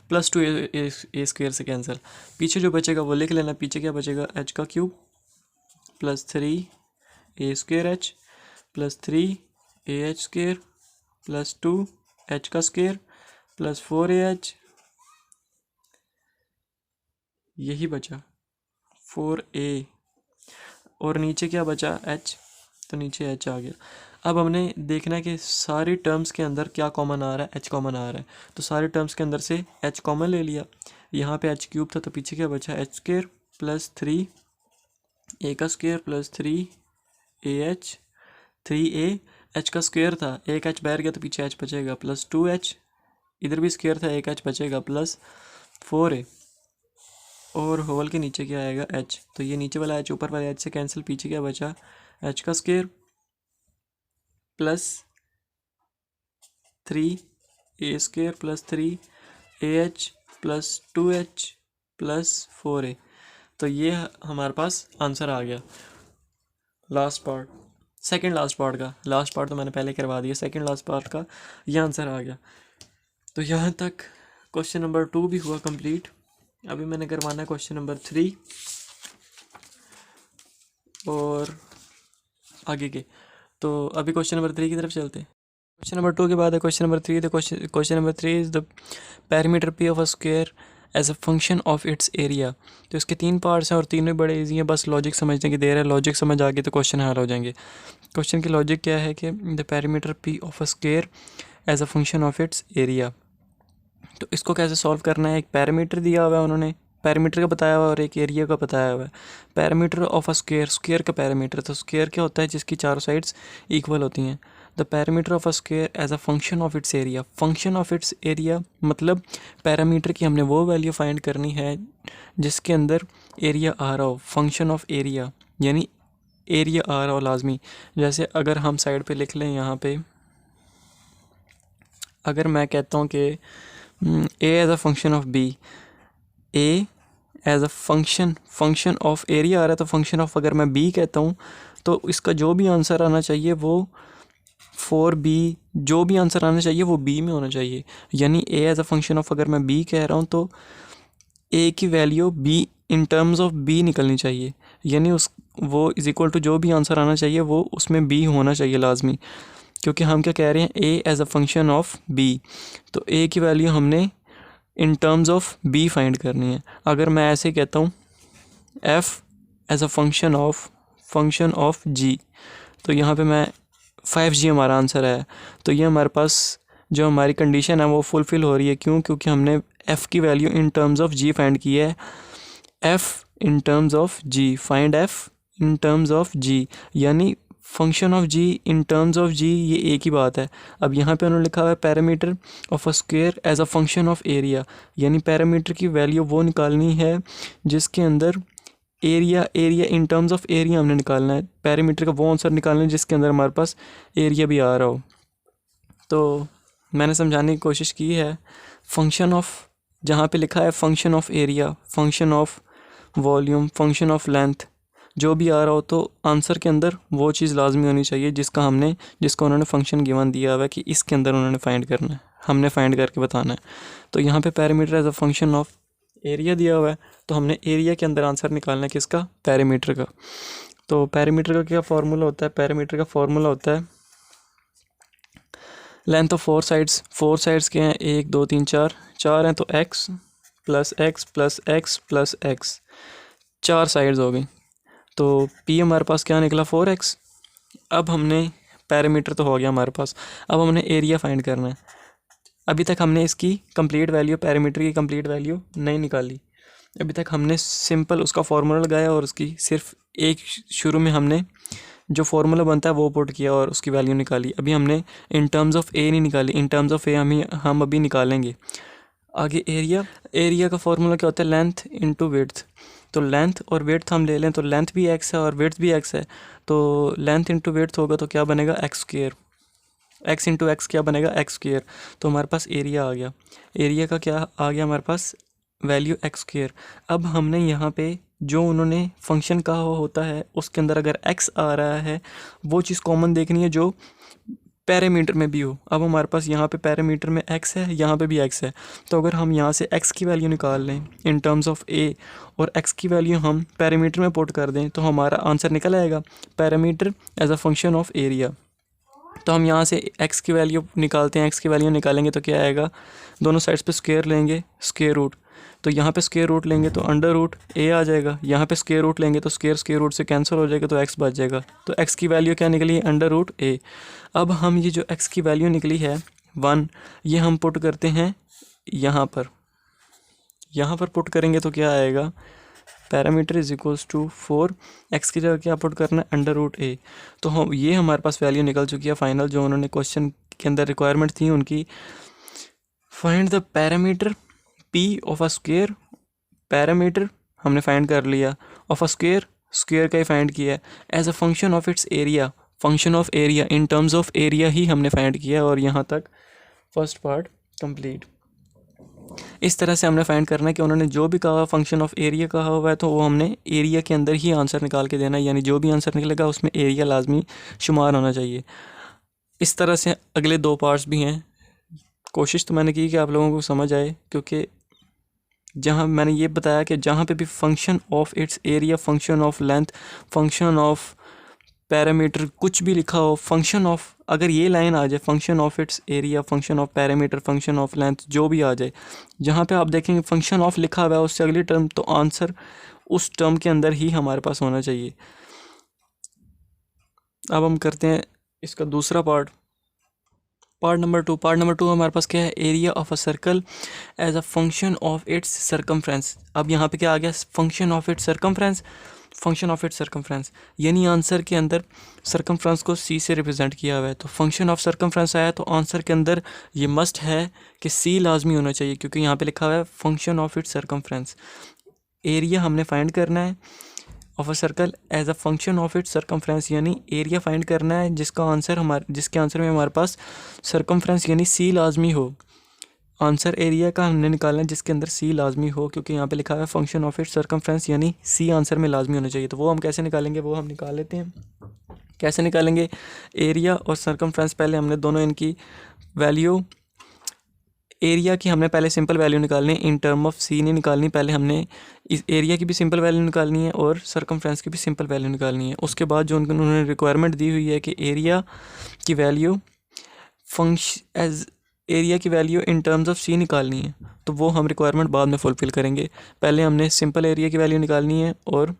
plus 2 a square से कैंसिल। पीछे जो बचेगा वो लिख लेना, पीछे क्या बचेगा, एच का cube plus 3 a square h plus 3 a h square plus 2 h का स्क्वायर प्लस 4 ए एच, यही बचा 4a, और नीचे क्या बचा, h, तो नीचे h आ गया। अब हमने देखना है कि सारी टर्म्स के अंदर क्या कॉमन आ रहा है, h कॉमन आ रहा है, तो सारे टर्म्स के अंदर से h कॉमन ले लिया। यहाँ पे h क्यूब था तो पीछे क्या बचा, एच स्क्वायर प्लस 3 ए का square plus 3 a H, 3a h का स्क्वायर था, एक h बाहर गया तो पीछे h बचेगा प्लस 2h, इधर भी स्क्वायर था, एक h बचेगा प्लस 4a, और होल के नीचे क्या आएगा, h। तो ये नीचे वाला h ऊपर वाले h से कैंसिल, पीछे क्या बचा, h का square plus 3 a square plus 3 a H plus 2h plus 4a। तो ये हमारे पास आंसर आ गया last part, second last part का। लास्ट पार्ट तो मैंने पहले करवा दिया, सेकंड लास्ट पार्ट का ये आंसर आ गया। तो यहाँ तक क्वेश्चन नंबर 2 भी हुआ कंप्लीट। अभी मैंने करवाना है क्वेश्चन नंबर 3 और आगे के। तो अभी क्वेश्चन नंबर 3 की तरफ चलते हैं। क्वेश्चन नंबर 2 के बाद है question number 3। The question number 3 is the parameter P of a square as a function of its area. तो इसके 3 पार्ट्स हैं और तीनों बड़े ईजी हैं, बस लॉजिक समझने की देर है। लॉजिक समझ आ गई तो क्वेश्चन हल हो जाएंगे। क्वेश्चन की लॉजिक क्या है कि the parameter P of a square as a function of its area. तो इसको कैसे सॉल्व करना है, एक पैरामीटर दिया हुआ है उन्होंने, पैरामीटर का बताया हुआ है और एक एरिया का बताया हुआ है। Parameter of a square, square का पैरामीटर, तो स्क्वायर क्या होता है, जिसकी चारों साइड्स इक्वल होती हैं। The parameter of a square as a function of its area, function of its area मतलब पैरामीटर की हमने वो वैल्यू फाइंड करनी है जिसके अंदर एरिया आ रहा हो, फंक्शन ऑफ एरिया यानी एरिया आ रहा हो लाजमी। जैसे अगर हम साइड पे लिख लें यहाँ पे, अगर मैं कहता हूँ कि a as a function of b, a as a function of area आ रहा है, तो फंक्शन ऑफ अगर मैं बी कहता हूँ तो इसका जो भी आंसर आना चाहिए वो 4b, जो भी आंसर आना चाहिए वो बी में होना चाहिए। यानी A as a function of अगर मैं बी कह रहा हूँ तो ए की value B in terms of B निकलनी चाहिए, यानी उस वो इज इक्वल टू जो भी आंसर आना चाहिए वो उसमें बी होना चाहिए लाजमी, क्योंकि हम क्या कह रहे हैं, a as a function of b. तो ए की वैल्यू हमने in terms of b find करनी है। अगर मैं ऐसे कहता हूँ f as a function of g, तो यहाँ पे मैं 5g हमारा आंसर है, तो ये हमारे पास जो हमारी कंडीशन है वो फुलफ़िल हो रही है। क्यों? क्योंकि हमने f की value in terms of g find की है। f in terms of g, find f in terms of g, यानी function of g in terms of g, ये एक ही बात है। अब यहाँ पे उन्होंने लिखा हुआ है parameter of a square as a function of area, यानी पैरामीटर की वैल्यू वो निकालनी है जिसके अंदर area in terms of area हमने निकालना है। पैरामीटर का वो आंसर निकालना है जिसके अंदर हमारे पास एरिया भी आ रहा हो। तो मैंने समझाने की कोशिश की है। फंक्शन ऑफ, जहाँ पे लिखा है function of area, function of volume, function of length, जो भी आ रहा हो तो आंसर के अंदर वो चीज़ लाजमी होनी चाहिए जिसको उन्होंने फंक्शन गिवन दिया हुआ है कि इसके अंदर उन्होंने फाइंड करना है, हमने फाइंड करके बताना है। तो यहाँ पे parameter as a function of area दिया हुआ है, तो हमने एरिया के अंदर आंसर निकालना है किसका? पैरामीटर का। तो पैरामीटर का क्या फार्मूला होता है? पैरामीटर का फार्मूला होता है लेंथ ऑफ फोर साइड्स के हैं 1 2 3 4 हैं, तो x plus x plus x plus x, 4 sides हो गई। तो p हमारे पास क्या निकला? 4x। अब हमने पैरामीटर तो हो गया हमारे पास, अब हमने एरिया फाइंड करना है। अभी तक हमने इसकी कंप्लीट वैल्यू, पैरामीटर की कंप्लीट वैल्यू नहीं निकाली। अभी तक हमने सिंपल उसका फार्मूला लगाया और उसकी सिर्फ एक शुरू में हमने जो फार्मूला बनता है वो पुट किया और उसकी वैल्यू निकाली। अभी हमने इन टर्म्स ऑफ ए नहीं निकाली, इन टर्म्स ऑफ ए हम अभी निकालेंगे। आगे एरिया का फार्मूला क्या होता है? Length into width. तो लेंथ और विड्थ हम ले लें तो लेंथ भी x है और विड्थ भी x है, तो लेंथ इंटू विड्थ होगा तो क्या बनेगा? X square. X into x क्या बनेगा? X square. तो हमारे पास एरिया आ गया। एरिया का क्या आ गया हमारे पास? Value x square. अब हमने यहाँ पे जो उन्होंने फंक्शन कहा होता है उसके अंदर अगर x आ रहा है वो चीज़ कॉमन देखनी है जो पैरामीटर में भी हो। अब हमारे पास यहाँ पे पैरामीटर में x है, यहाँ पे भी x है, तो अगर हम यहाँ से x की वैल्यू निकाल लें इन टर्म्स ऑफ a और x की वैल्यू हम पैरामीटर में पुट कर दें तो हमारा आंसर निकल आएगा parameter as a function of area. तो हम यहाँ से x की वैल्यू निकालते हैं, x की वैल्यू निकालेंगे तो क्या आएगा? दोनों साइड्स पे स्क्वायर लेंगे, स्क्वायर रूट, तो यहाँ पे स्क्वायर रूट लेंगे तो अंडर रूट a आ जाएगा। यहाँ पे स्क्वायर रूट लेंगे तो स्क्वायर रूट से कैंसिल हो जाएगा तो x बच जाएगा। तो x की वैल्यू क्या निकली है? Under root a। अब हम ये जो x की वैल्यू निकली है 1, ये हम पुट करते हैं यहाँ पर पुट करेंगे तो क्या आएगा? Parameter is equals to 4, X की जगह क्या पुट करना है? Under root A. तो हम ये हमारे पास वैल्यू निकल चुकी है फाइनल, जो उन्होंने क्वेश्चन के अंदर रिक्वायरमेंट थी उनकी। Find the parameter P of a square, parameter हमने फाइंड कर लिया, ऑफ अ स्क्वेयर का ही फाइंड किया है, as a function of its area, function of area in terms of area ही हमने फाइंड किया। और यहाँ तक फर्स्ट पार्ट कंप्लीट। इस तरह से हमने फाइंड करना है कि उन्होंने जो भी कहा फंक्शन ऑफ एरिया कहा हुआ है तो वो हमने एरिया के अंदर ही आंसर निकाल के देना है, यानी जो भी आंसर निकलेगा उसमें एरिया लाजमी शुमार होना चाहिए। इस तरह से अगले 2 पार्ट्स भी हैं। कोशिश तो मैंने की कि आप लोगों को समझ आए, क्योंकि जहाँ मैंने ये बताया कि जहाँ पे भी function of its area, function of length, function of parameter कुछ भी लिखा हो, फंक्शन ऑफ, अगर ये लाइन आ जाए function of its area, function of parameter, function of length, जो भी आ जाए, जहाँ पे आप देखेंगे फंक्शन ऑफ लिखा हुआ है उससे अगली टर्म, तो आंसर उस टर्म के अंदर ही हमारे पास होना चाहिए। अब हम करते हैं इसका दूसरा पार्ट नंबर 2 हमारे पास क्या है? Area of a circle as a function of its circumference. अब यहाँ पे क्या आ गया? Function of its circumference, function of its circumference, यानी आंसर के अंदर सर्कमफ्रेंस को सी से रिप्रेजेंट किया हुआ है। तो फंक्शन ऑफ सर्कमफ्रेंस आया तो आंसर के अंदर ये मस्ट है कि सी लाजमी होना चाहिए, क्योंकि यहाँ पे लिखा हुआ है function of its circumference. Area हमने फाइंड करना है of a circle as a function of its circumference, यानी एरिया फाइंड करना है जिसके आंसर में हमारे पास सर्कमफ्रेंस यानी सी लाजमी हो। आंसर एरिया का हमने निकालना है जिसके अंदर सी लाजमी हो, क्योंकि यहाँ पे लिखा है फंक्शन ऑफ इट्स सर्कमफ्रेंस यानी सी आंसर में लाजमी होना चाहिए। तो वो हम कैसे निकालेंगे? वो हम निकाल लेते हैं। कैसे निकालेंगे? एरिया और सर्कमफ्रेंस, पहले हमने दोनों इनकी वैल्यू, एरिया की हमने पहले सिंपल वैल्यू निकालनी है, इन टर्म ऑफ सी नहीं निकालनी, पहले हमने इस एरिया की भी सिंपल वैल्यू निकालनी है और सर्कमफ्रेंस की भी सिंपल वैल्यू निकालनी है। उसके बाद जो उन्होंने रिक्वायरमेंट दी हुई है कि एरिया की वैल्यू एरिया की वैल्यू इन टर्म्स ऑफ सी निकालनी है, तो वो हम रिक्वायरमेंट बाद में फुलफिल करेंगे। पहले हमने सिंपल एरिया की वैल्यू निकालनी है और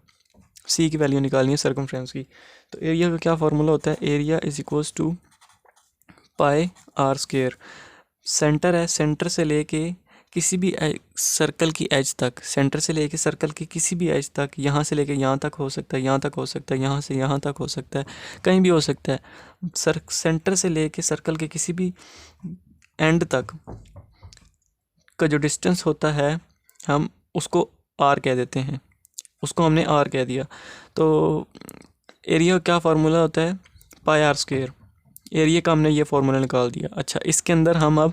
सी की वैल्यू निकालनी है सर्कमफ्रेंस की। तो एरिया का क्या फार्मूला होता है? Area is equals to pi R square. Centre है, सेंटर से लेके किसी भी सर्कल की एज तक, सेंटर से लेके सर्कल की किसी भी एज तक, यहाँ से लेके यहाँ तक हो सकता है, यहाँ तक हो सकता है, यहाँ से यहाँ तक हो सकता है, कहीं भी हो सकता है। सेंटर से लेके सर्कल के किसी भी एंड तक का जो डिस्टेंस होता है हम उसको आर कह देते हैं, उसको हमने आर कह दिया। तो एरिया का क्या फार्मूला होता है, पाई आर स्क्वायर। एरिया का हमने ये फार्मूला निकाल दिया। अच्छा, इसके अंदर हम अब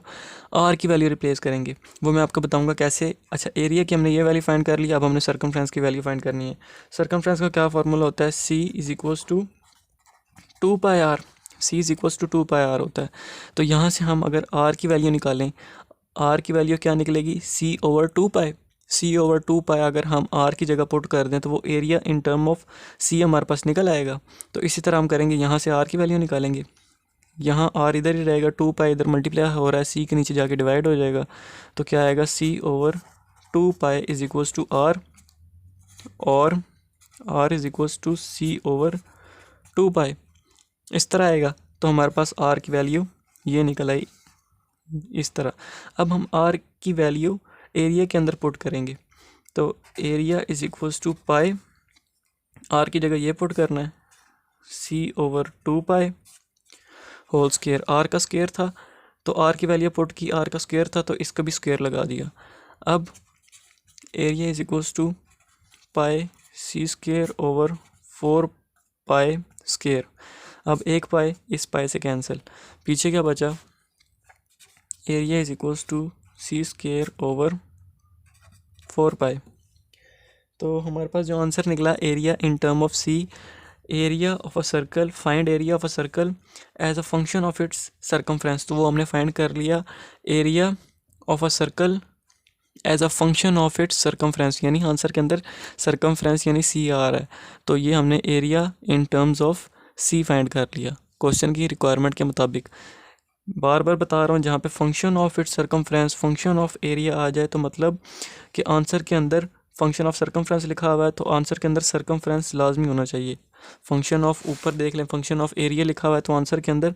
आर की वैल्यू रिप्लेस करेंगे, वो मैं आपको बताऊंगा कैसे। अच्छा, एरिया की हमने ये वैल्यू फाइंड कर लिया, अब हमने सर्कमफ्रेंस की वैल्यू फाइंड करनी है। सर्कमफ्रेंस का क्या फार्मूला होता है, c is equals to 2 pi r. C is equals to 2 pi r होता है। तो यहाँ से हम अगर आर की वैल्यू निकालें, आर की वैल्यू क्या निकलेगी, सी ओवर 2 पाई। सी ओवर 2 पाई अगर हम आर की जगह पुट कर दें तो वो एरिया इन टर्म ऑफ सी हमारे पास निकल आएगा। तो इसी तरह हम करेंगे, यहाँ से आर की वैल्यू निकालेंगे, यहाँ आर इधर ही रहेगा, 2 पाई इधर मल्टीप्लाई हो रहा है, सी के नीचे जाके डिवाइड हो जाएगा। तो क्या आएगा, c over 2 pi is equals to r, और r is equals to c over 2 pi, इस तरह आएगा। तो हमारे पास आर की वैल्यू ये निकल आई इस तरह। अब हम आर की वैल्यू एरिया के अंदर पुट करेंगे, तो area is equals to pi, r की जगह ये पुट करना है, c over 2 pi whole square. R का स्क्वायर था तो आर की वैल्यू पुट की, आर का स्क्वायर था तो इसका भी स्क्वायर लगा दिया। अब area is equals to pi c square over 4 pi square. अब एक पाई इस पाई से कैंसिल, पीछे क्या बचा, area is equals to C square over 4 pi. तो हमारे पास जो आंसर निकला, area in term of C, area of a circle, find area of a circle as a function of its circumference. तो वो हमने फाइंड कर लिया, area of a circle as a function of its circumference, यानी answer के अंदर circumference यानी सी आ रहा है। तो ये हमने area in terms of C find कर लिया क्वेश्चन की रिक्वायरमेंट के मुताबिक। बार बार बता रहा हूँ, जहाँ पे function of its circumference, function of area आ जाए तो मतलब कि आंसर के अंदर फंक्शन ऑफ सर्कमफ्रेंस लिखा हुआ है तो आंसर के अंदर सर्कमफ्रेंस लाजमी होना चाहिए। फंक्शन ऑफ, ऊपर देख लें, फंक्शन ऑफ एरिया लिखा हुआ है तो आंसर के अंदर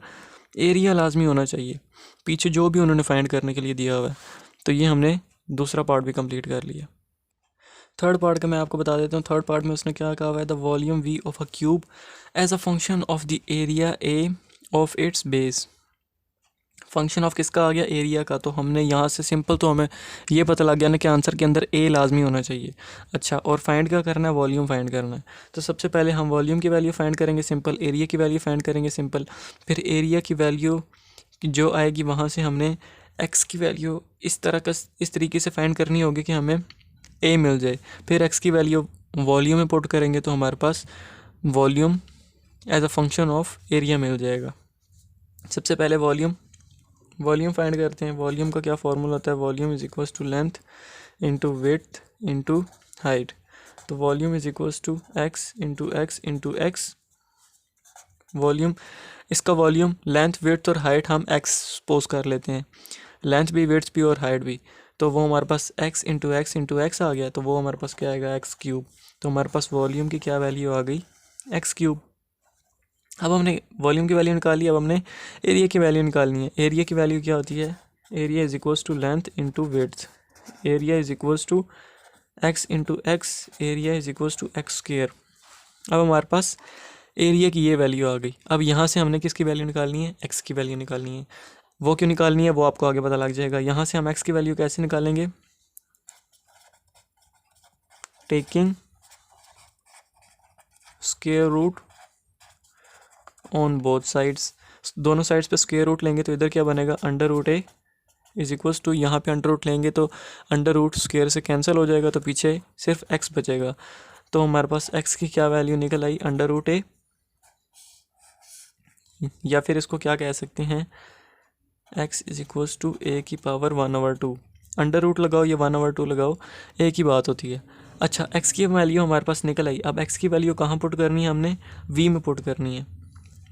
एरिया लाजमी होना चाहिए, पीछे जो भी उन्होंने फाइंड करने के लिए दिया हुआ है। तो ये हमने दूसरा पार्ट भी कंप्लीट कर लिया। थर्ड पार्ट का मैं आपको बता देता हूँ। थर्ड पार्ट में उसने क्या कहा हुआ है, the volume V of a cube as a function of the area A of its base. Function of किसका आ गया, एरिया का। तो हमने यहाँ से सिंपल, तो हमें ये पता लग गया ना कि आंसर के अंदर ए लाजमी होना चाहिए। अच्छा, और फाइंड क्या करना है, वॉल्यूम फाइंड करना है। तो सबसे पहले हम वॉल्यूम की वैल्यू फाइंड करेंगे, सिंपल। एरिया की वैल्यू फाइंड करेंगे, सिंपल। फिर एरिया की वैल्यू जो आएगी वहाँ से हमने एक्स की वैल्यू इस तरह का, इस तरीके से फाइंड करनी होगी कि हमें ए मिल जाए। फिर एक्स की वैल्यू वॉल्यूम में पुट करेंगे तो हमारे पास volume as a function of area मिल जाएगा। सबसे पहले वॉल्यूम फाइंड करते हैं। वॉल्यूम का क्या फार्मूला होता है, volume is equals to length into width into height. तो volume is equals to x into x into x. Volume, इसका वॉल्यूम, लेंथ, विड्थ और हाइट हम एक्स सपोज कर लेते हैं, लेंथ भी, विड्थ भी और हाइट भी। तो वो हमारे पास x into x into x आ गया, तो वो हमारे पास क्या आएगा, एक्स क्यूब। तो हमारे पास वॉल्यूम की क्या वैल्यू आ गई, एक्स क्यूब। अब हमने वॉल्यूम की वैल्यू निकाली, अब हमने एरिया की वैल्यू निकालनी है। एरिया की वैल्यू क्या होती है, area is equals to length into width. Area is equals to x into X, area is equals to X square. अब हमारे पास एरिया की ये वैल्यू आ गई। अब यहाँ से हमने किसकी वैल्यू निकालनी है, एक्स की वैल्यू निकालनी है। वो क्यों निकालनी है वो आपको आगे पता लग जाएगा। यहाँ से हम एक्स की वैल्यू कैसे निकालेंगे, taking square root on both sides. दोनों साइड्स पे स्क्वायर रूट लेंगे तो इधर क्या बनेगा, under root A is equals to, यहाँ पे अंडर रूट लेंगे तो अंडर रूट स्क्वायर से कैंसिल हो जाएगा तो पीछे सिर्फ एक्स बचेगा। तो हमारे पास एक्स की क्या वैल्यू निकल आई, अंडर रूट ए, या फिर इसको क्या कह सकते हैं, एक्स इज इक्वल्स टू ए की पावर 1/2। अंडर रूट लगाओ या 1/2 लगाओ, एक ही बात होती है। अच्छा, एक्स की वैल्यू हमारे पास निकल आई। अब एक्स की वैल्यू कहाँ पुट करनी है, हमने वी में पुट करनी है।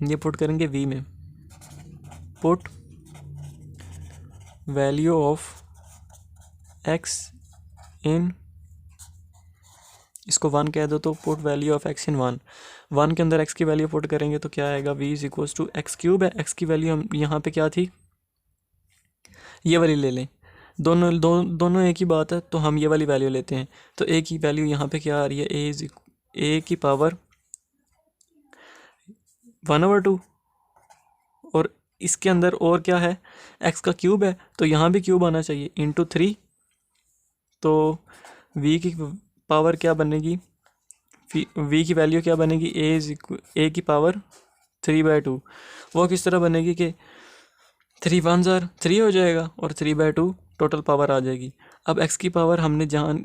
ये पुट करेंगे वी में, पुट वैल्यू ऑफ एक्स इन, इसको 1 कह दो तो पुट वैल्यू ऑफ एक्स इन 1 के अंदर एक्स की वैल्यू पुट करेंगे तो क्या आएगा, V is equals to x cube है। एक्स की वैल्यू हम यहाँ पे क्या थी, ये वाली ले लें, दोनों एक ही बात है, तो हम ये वाली वैल्यू लेते हैं। तो ए की वैल्यू यहाँ पे क्या आ रही है, ए की पावर 1/2, और इसके अंदर और क्या है, एक्स का क्यूब है, तो यहाँ भी क्यूब आना चाहिए इंटू 3। तो वी की पावर क्या बनेगी, वी की वैल्यू क्या बनेगी, ए की पावर 3/2। वो किस तरह बनेगी कि 3 1 ज़ार 3 हो जाएगा और 3/2 टोटल पावर आ जाएगी। अब एक्स की पावर हमने जहाँ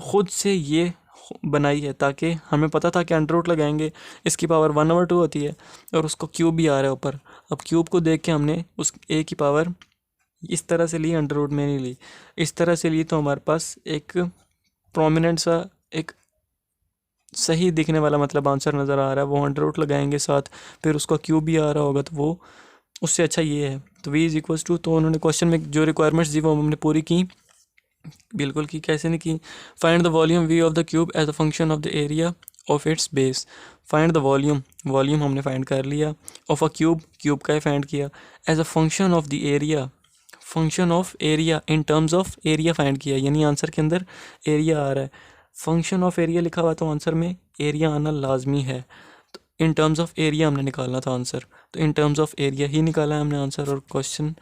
खुद से ये बनाई है ताकि हमें पता था कि अंडर रूट लगाएंगे, इसकी पावर 1/2 होती है और उसको क्यूब भी आ रहा है ऊपर। अब क्यूब को देख के हमने उस ए की पावर इस तरह से ली, अंडर रूट में नहीं ली, इस तरह से ली, तो हमारे पास एक प्रोमिनेंट सा एक सही दिखने वाला मतलब आंसर नज़र आ रहा है। वो अंडर रूट लगाएंगे साथ, फिर उसका क्यूब भी आ रहा होगा, तो वो उससे अच्छा ये है। तो v इज़ इक्वल्स टू, तो उन्होंने क्वेश्चन में जो रिक्वायरमेंट्स दी वो हमने पूरी की, बिल्कुल की। कैसे नहीं की, find the volume v of the cube as a function of the area of its base. Find the volume हमने फाइंड कर लिया, ऑफ अ क्यूब का ही फाइंड किया, as a function of the area, function of area in terms of area find किया, यानी answer के अंदर एरिया आ रहा है, फंक्शन ऑफ एरिया लिखा हुआ, तो आंसर में एरिया आना लाजमी है। तो इन टर्म्स ऑफ एरिया हमने निकालना था आंसर, तो इन टर्म्स ऑफ एरिया ही निकाला है हमने आंसर, और क्वेश्चन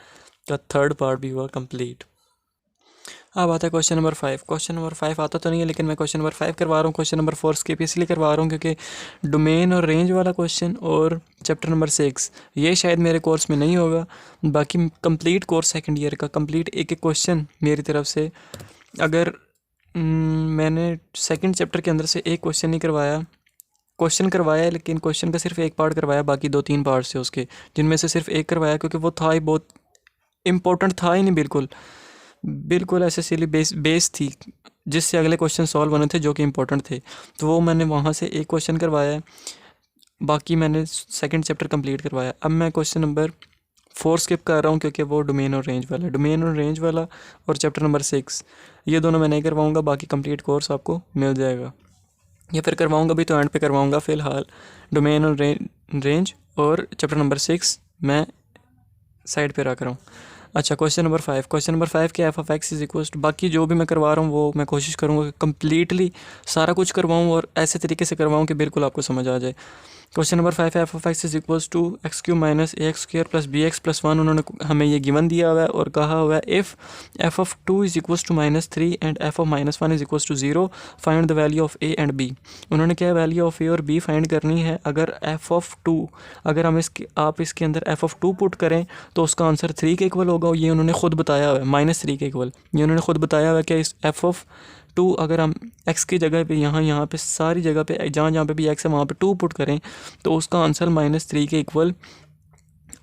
का थर्ड पार्ट भी हुआ कंप्लीट। अब आता है क्वेश्चन नंबर 5। क्वेश्चन नंबर 5 आता तो नहीं है, लेकिन मैं क्वेश्चन नंबर 5 करवा रहा हूँ। क्वेश्चन नंबर 4 स्किप इसलिए करवा रहा हूँ क्योंकि डोमेन और रेंज वाला क्वेश्चन और चैप्टर नंबर 6 ये शायद मेरे कोर्स में नहीं होगा। बाकी कंप्लीट कोर्स सेकंड ईयर का कंप्लीट एक एक क्वेश्चन मेरी तरफ से, अगर मैंने सेकंड चैप्टर के अंदर से एक क्वेश्चन नहीं करवाया, क्वेश्चन करवाया है लेकिन क्वेश्चन का सिर्फ एक पार्ट करवाया, बाकी 2-3 पार्ट से उसके, जिनमें से सिर्फ एक करवाया क्योंकि वो था ही बहुत इम्पोर्टेंट था ही नहीं, बिल्कुल ऐसे सिली बेस थी जिससे अगले क्वेश्चन सॉल्व होने थे जो कि इम्पोर्टेंट थे, तो वो मैंने वहाँ से एक क्वेश्चन करवाया है, बाकी मैंने सेकंड चैप्टर कंप्लीट करवाया। अब मैं क्वेश्चन नंबर 4 स्किप कर रहा हूँ क्योंकि वो डोमेन और रेंज वाला और चैप्टर नंबर 6 ये दोनों मैं नहीं करवाऊँगा, बाकी कंप्लीट कोर्स आपको मिल जाएगा, या फिर करवाऊँगा भी तो एंड पे करवाऊँगा। फ़िलहाल डोमेन और रेंज और चैप्टर नंबर 6 मैं साइड पे रख रहा हूँ। अच्छा, क्वेश्चन नंबर 5 क्या, F of x is equals to, बाकी जो भी मैं करवा रहा हूँ वो मैं कोशिश करूँगा कि कम्प्लीटली सारा कुछ करवाऊँ और ऐसे तरीके से करवाऊँ कि बिल्कुल आपको समझ आ जाए। Question number 5, F of x is equals to X cube minus A X square plus B X plus 1। उन्होंने हमें ये गिवन दिया हुआ है और कहा हुआ है if F of 2 is equals to -3 and F of -1 is equals to 0 find the value of A and B. उन्होंने क्या वैल्यू ऑफ ए और बी फाइंड करनी है। अगर एफ ऑफ 2, अगर हम आप इसके अंदर एफ ऑफ 2 पुट करें तो उसका आंसर 3 के इक्वल होगा, ये उन्होंने खुद बताया हुआ है, -3 के इक्वल, ये उन्होंने खुद बताया हुआ है कि इस एफ ऑफ 2 अगर हम x की जगह पे यहाँ पे सारी जगह पे जहाँ पे भी x है वहाँ पे 2 पुट करें तो उसका आंसर -3 के इक्वल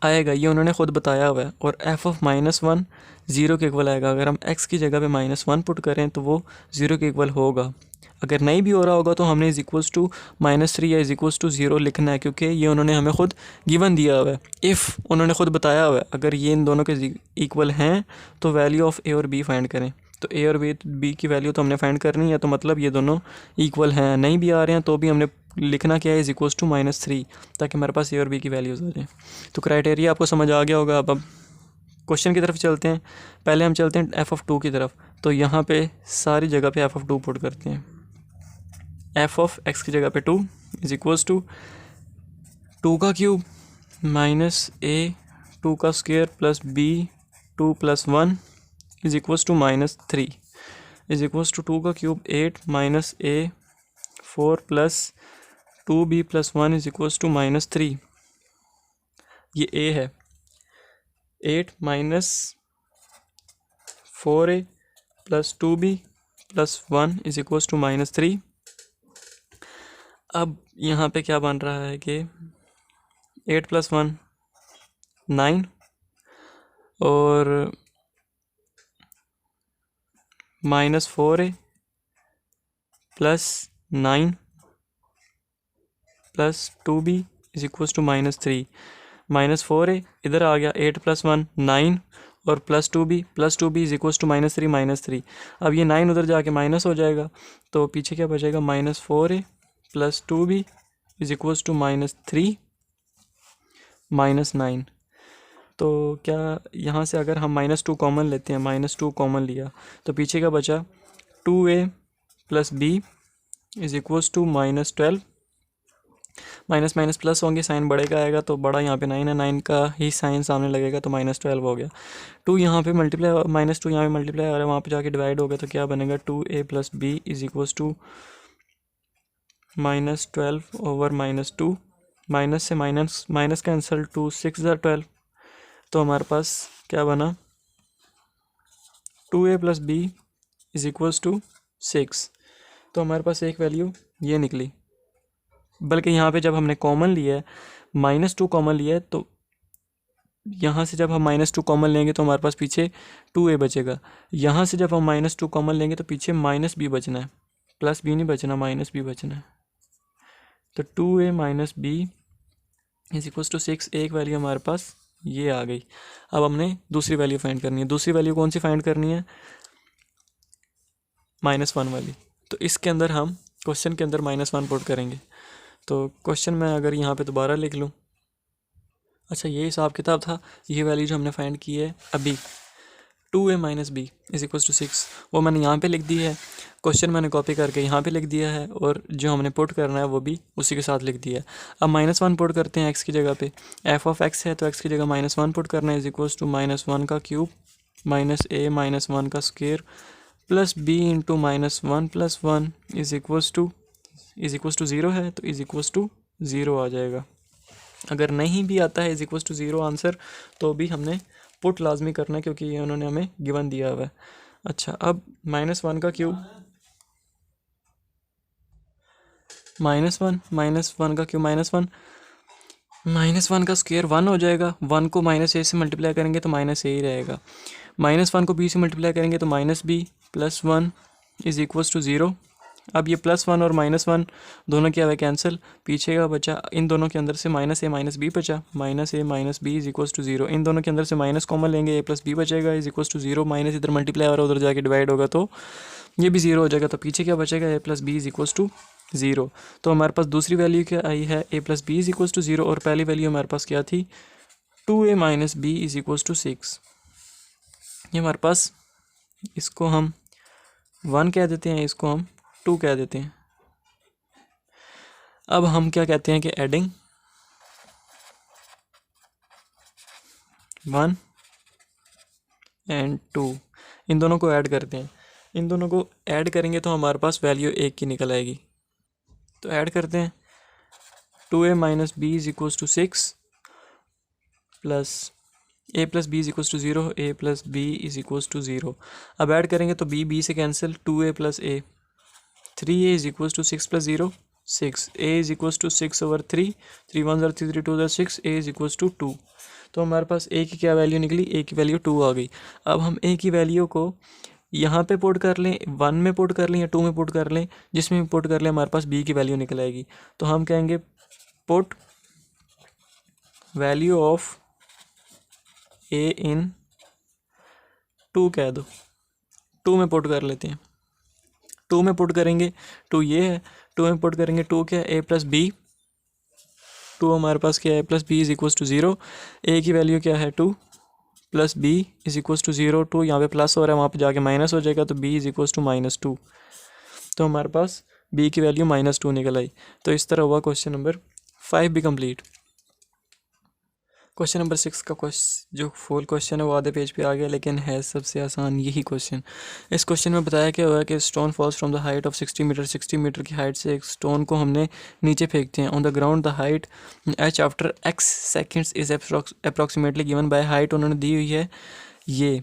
आएगा, ये उन्होंने ख़ुद बताया हुआ है। और f ऑफ -1 0 के इक्वल आएगा, अगर हम x की जगह पे -1 पुट करें तो वो 0 के इक्वल होगा। अगर नहीं भी हो रहा होगा तो हमने इज़ इक्वल्स टू -3 या इज़ इक्वल्स टू 0 लिखना है, क्योंकि ये उन्होंने हमें ख़ुद गिवन दिया हुआ है। इफ़ उन्होंने ख़ुद बताया हुआ है अगर ये इन दोनों के इक्वल हैं तो वैल्यू ऑफ ए और बी फाइंड करें। तो ए और बी की वैल्यू तो हमने फाइंड करनी है, तो मतलब ये दोनों इक्वल हैं। नहीं भी आ रहे हैं तो भी हमने लिखना क्या है, इज़ इक्वल्स टू -3, ताकि हमारे पास ए और बी की वैल्यूज़ आ जाएँ। तो क्राइटेरिया आपको समझ आ गया होगा। अब क्वेश्चन की तरफ चलते हैं। पहले हम चलते हैं एफ़ ऑफ 2 की तरफ। तो यहाँ पे सारी जगह पे एफ़ ऑफ 2 पुट करते हैं। एफ़ ऑफ एक्स की जगह पे 2 इज़ इक्वल्स टू 2 का क्यूब माइनस ए 2 का square plus B 2 + 1 is equals to -3 is equals to 2 का cube 8 minus A 4 plus 2b + 1 is equals to -3। ये a है, 8 minus 4a plus 2b + 1 is equals to -3। अब यहाँ पे क्या बन रहा है कि 8 + 1 9 और -4a + 9 + 2b is equals to -3। -4a इधर आ गया, 8 + 1 9 और +2b इज़ इक्वल्स टू -3। अब ये 9 उधर जाके माइनस हो जाएगा, तो पीछे क्या बचेगा, -4a + 2b is equals to -3 - 9। तो क्या यहाँ से अगर हम -2 कॉमन लेते हैं, -2 कॉमन लिया तो पीछे का बचा 2a + b is equals to -12, minus minus plus होंगे, साइन बड़े का आएगा तो बड़ा यहाँ पे 9 है, 9 का ही साइन सामने लगेगा तो -12 हो गया। 2 यहाँ पे मल्टीप्लाई, -2 यहाँ पे मल्टीप्लाई और वहाँ पे जाके डिवाइड होगा तो क्या बनेगा 2a + b is equals to -12/-2, minus से माइनस माइनस कैंसिल, 2 6 12, तो हमारे पास क्या बना 2a + b is equals to 6। तो हमारे पास एक वैल्यू ये निकली। बल्कि यहाँ पे जब हमने कॉमन लिया है, -2 कॉमन लिया है, तो यहाँ से जब हम -2 कॉमन लेंगे तो हमारे पास पीछे 2a बचेगा। यहाँ से जब हम -2 कॉमन लेंगे तो पीछे -b बचना है, +b नहीं बचना, -b बचना है। तो 2a - b is equals to 6, एक वैल्यू हमारे पास ये आ गई। अब हमने दूसरी वैल्यू फाइंड करनी है। दूसरी वैल्यू कौन सी फाइंड करनी है? -1 वाली। तो इसके अंदर हम क्वेश्चन के अंदर -1 पुट करेंगे। तो क्वेश्चन में अगर यहाँ पे दोबारा लिख लूँ, अच्छा ये हिसाब किताब था, ये वैल्यू जो हमने फाइंड की है अभी 2a - b is equals to 6, वो मैंने यहाँ पे लिख दी है। क्वेश्चन मैंने कॉपी करके यहाँ पे लिख दिया है और जो हमने पुट करना है वो भी उसी के साथ लिख दिया है। अब -1 पुट करते हैं x की जगह पे। f(x) है तो x की जगह -1 पुट करना है, इज इक्वल्स टू -1 का क्यूब -a - 1 का square plus b into -1 + 1 is equals to 0 है तो इज इक्वल्स टू 0 आ जाएगा। अगर नहीं भी आता है इज इक्वल्स टू 0 आंसर, तो भी हमने पुट लाजमी करना है क्योंकि ये उन्होंने हमें गिवन दिया हुआ है। अच्छा, अब -1 का क्यूब, -1 का क्यूब -1 का स्क्वायर 1 हो जाएगा। 1 को -a से मल्टीप्लाई करेंगे तो -a ही रहेगा। -1 को b से मल्टीप्लाई करेंगे तो -b + 1 इज इक्वल्स टू 0। अब ये +1 और -1 दोनों क्या हुआ कैंसिल, पीछे का बचा, इन दोनों के अंदर से -a - b बचा, -a - b is equals to 0। इन दोनों के अंदर से माइनस कॉमन लेंगे, a + b बचेगा इज इक्वल्स टू 0, माइनस इधर मल्टीप्लाई और उधर जाके डिवाइड होगा तो ये भी 0 हो जाएगा। तो पीछे क्या बचेगा, a + b is equals to 0। तो हमारे पास दूसरी वैल्यू क्या आई है, a + b is equals to 0, और पहली वैल्यू हमारे पास क्या थी 2a - b is equals to 6। ये हमारे पास, इसको हम 1 कह देते हैं, इसको हम 2 कह देते हैं। अब हम क्या कहते हैं कि एडिंग 1 और 2, इन दोनों को ऐड करते हैं। इन दोनों को ऐड करेंगे तो हमारे पास वैल्यू 1 की निकल आएगी। तो ऐड करते हैं, 2a - b is equals to 6 plus a + b is equals to 0, a + b is equals to 0। अब ऐड करेंगे तो b से cancel, 2a + a, 3a is equals to 6 + 0 6, a is equals to 6/3, 3 1 3 3 2 6, a is equals to 2। तो हमारे पास a की क्या value निकली, a की वैल्यू 2 आ गई। अब हम a की वैल्यू को यहाँ पे पुट कर लें, 1 में पुट कर लें या 2 में पुट कर लें, जिसमें भी पुट कर लें हमारे पास b की वैल्यू निकल आएगी। तो हम कहेंगे पुट वैल्यू ऑफ a इन 2 कह दो, 2 में पुट कर लेते हैं। 2 में पुट करेंगे 2 ये है, 2 में पुट करेंगे 2 क्या है, a + b, 2 हमारे पास क्या है, + b is equals to 0, a की वैल्यू क्या है 2 + b इज इक्वल्स टू 0, 2 यहाँ पे प्लस हो रहा है, वहाँ पे जाके माइनस हो जाएगा तो b इज इक्वल्स टू -2। तो हमारे पास b की वैल्यू -2 निकल आई। तो इस तरह हुआ क्वेश्चन नंबर 5 भी कंप्लीट। क्वेश्चन नंबर 6 का जो फुल क्वेश्चन है वो आधे पेज पे आ गया, लेकिन है सबसे आसान यही क्वेश्चन। इस क्वेश्चन में बताया क्या हुआ है कि stone falls from the height of 60 metre, 60 metre की हाइट से एक स्टोन को हमने नीचे फेंकते हैं। On the ground the height h after x seconds is approximately given by, height उन्होंने दी हुई है, ये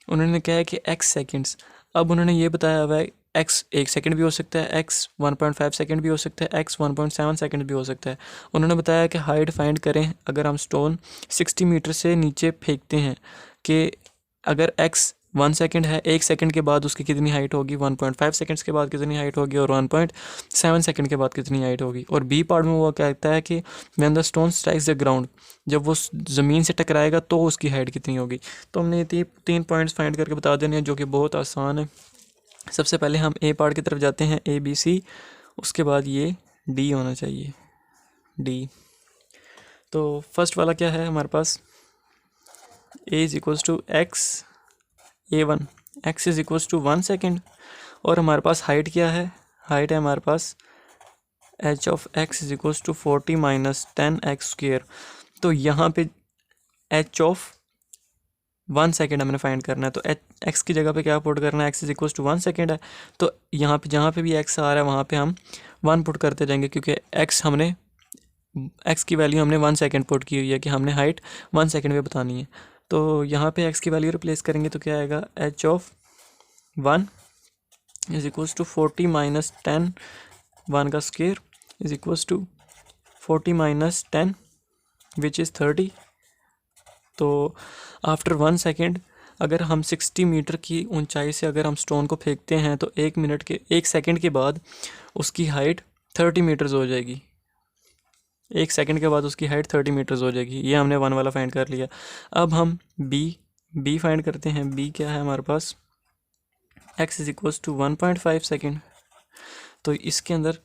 उन्होंने कहा है कि x सेकेंड्स। अब उन्होंने ये बताया हुआ है x 1 सेकंड भी हो सकता है, x 1.5 सेकंड भी हो सकता है, x 1.7 सेकंड भी हो सकता है। उन्होंने बताया कि हाइट फाइंड करें अगर हम स्टोन 60 मीटर से नीचे फेंकते हैं, कि अगर x 1 सेकंड है, 1 सेकंड के बाद उसकी कितनी हाइट होगी, 1.5 सेकंड्स के बाद कितनी हाइट होगी, और 1.7 सेकंड के बाद कितनी हाइट होगी। और बी पार्ट में वो कहता है कि when the stone strikes the ground, जब वो ज़मीन से टकराएगा तो उसकी हाइट कितनी होगी। तो हमने ये 3 पॉइंट्स फाइंड करके बता देने हैं, जो कि बहुत आसान है। सबसे पहले हम ए पार्ट की तरफ जाते हैं, ABC, उसके बाद ये डी होना चाहिए, डी। तो फर्स्ट वाला क्या है हमारे पास, a is equals to x A1, x is equals to 1 second, और हमारे पास हाइट क्या है, हाइट है हमारे पास h of x is equals to 40 minus 10x square. तो यहाँ पे एच ऑफ 1 सेकेंड हमने फाइंड करना है, तो एक्स की जगह पे क्या पुट करना है, X is equals to 1 second है, तो यहाँ पे जहाँ पे भी एक्स आ रहा है वहाँ पे हम 1 पुट करते जाएंगे, क्योंकि एक्स की वैल्यू हमने 1 सेकेंड पुट की हुई है कि हमने हाइट 1 सेकेंड में बतानी है। तो यहाँ पे एक्स की वैल्यू रिप्लेस करेंगे तो क्या आएगा, H of 1 is equals to 40 minus 10, 1 का square is equals to 40 minus 10 which is 30। तो आफ्टर 1 सेकेंड अगर हम 60 मीटर की ऊंचाई से अगर हम स्टोन को फेंकते हैं तो 1 सेकेंड के बाद उसकी हाइट 30 मीटर्स हो जाएगी। 1 सेकेंड के बाद उसकी हाइट 30 मीटर्स हो जाएगी। ये हमने 1 वाला फाइंड कर लिया। अब हम बी फाइंड करते हैं। बी क्या है हमारे पास, x is equals to 1.5 second. तो इसके अंदर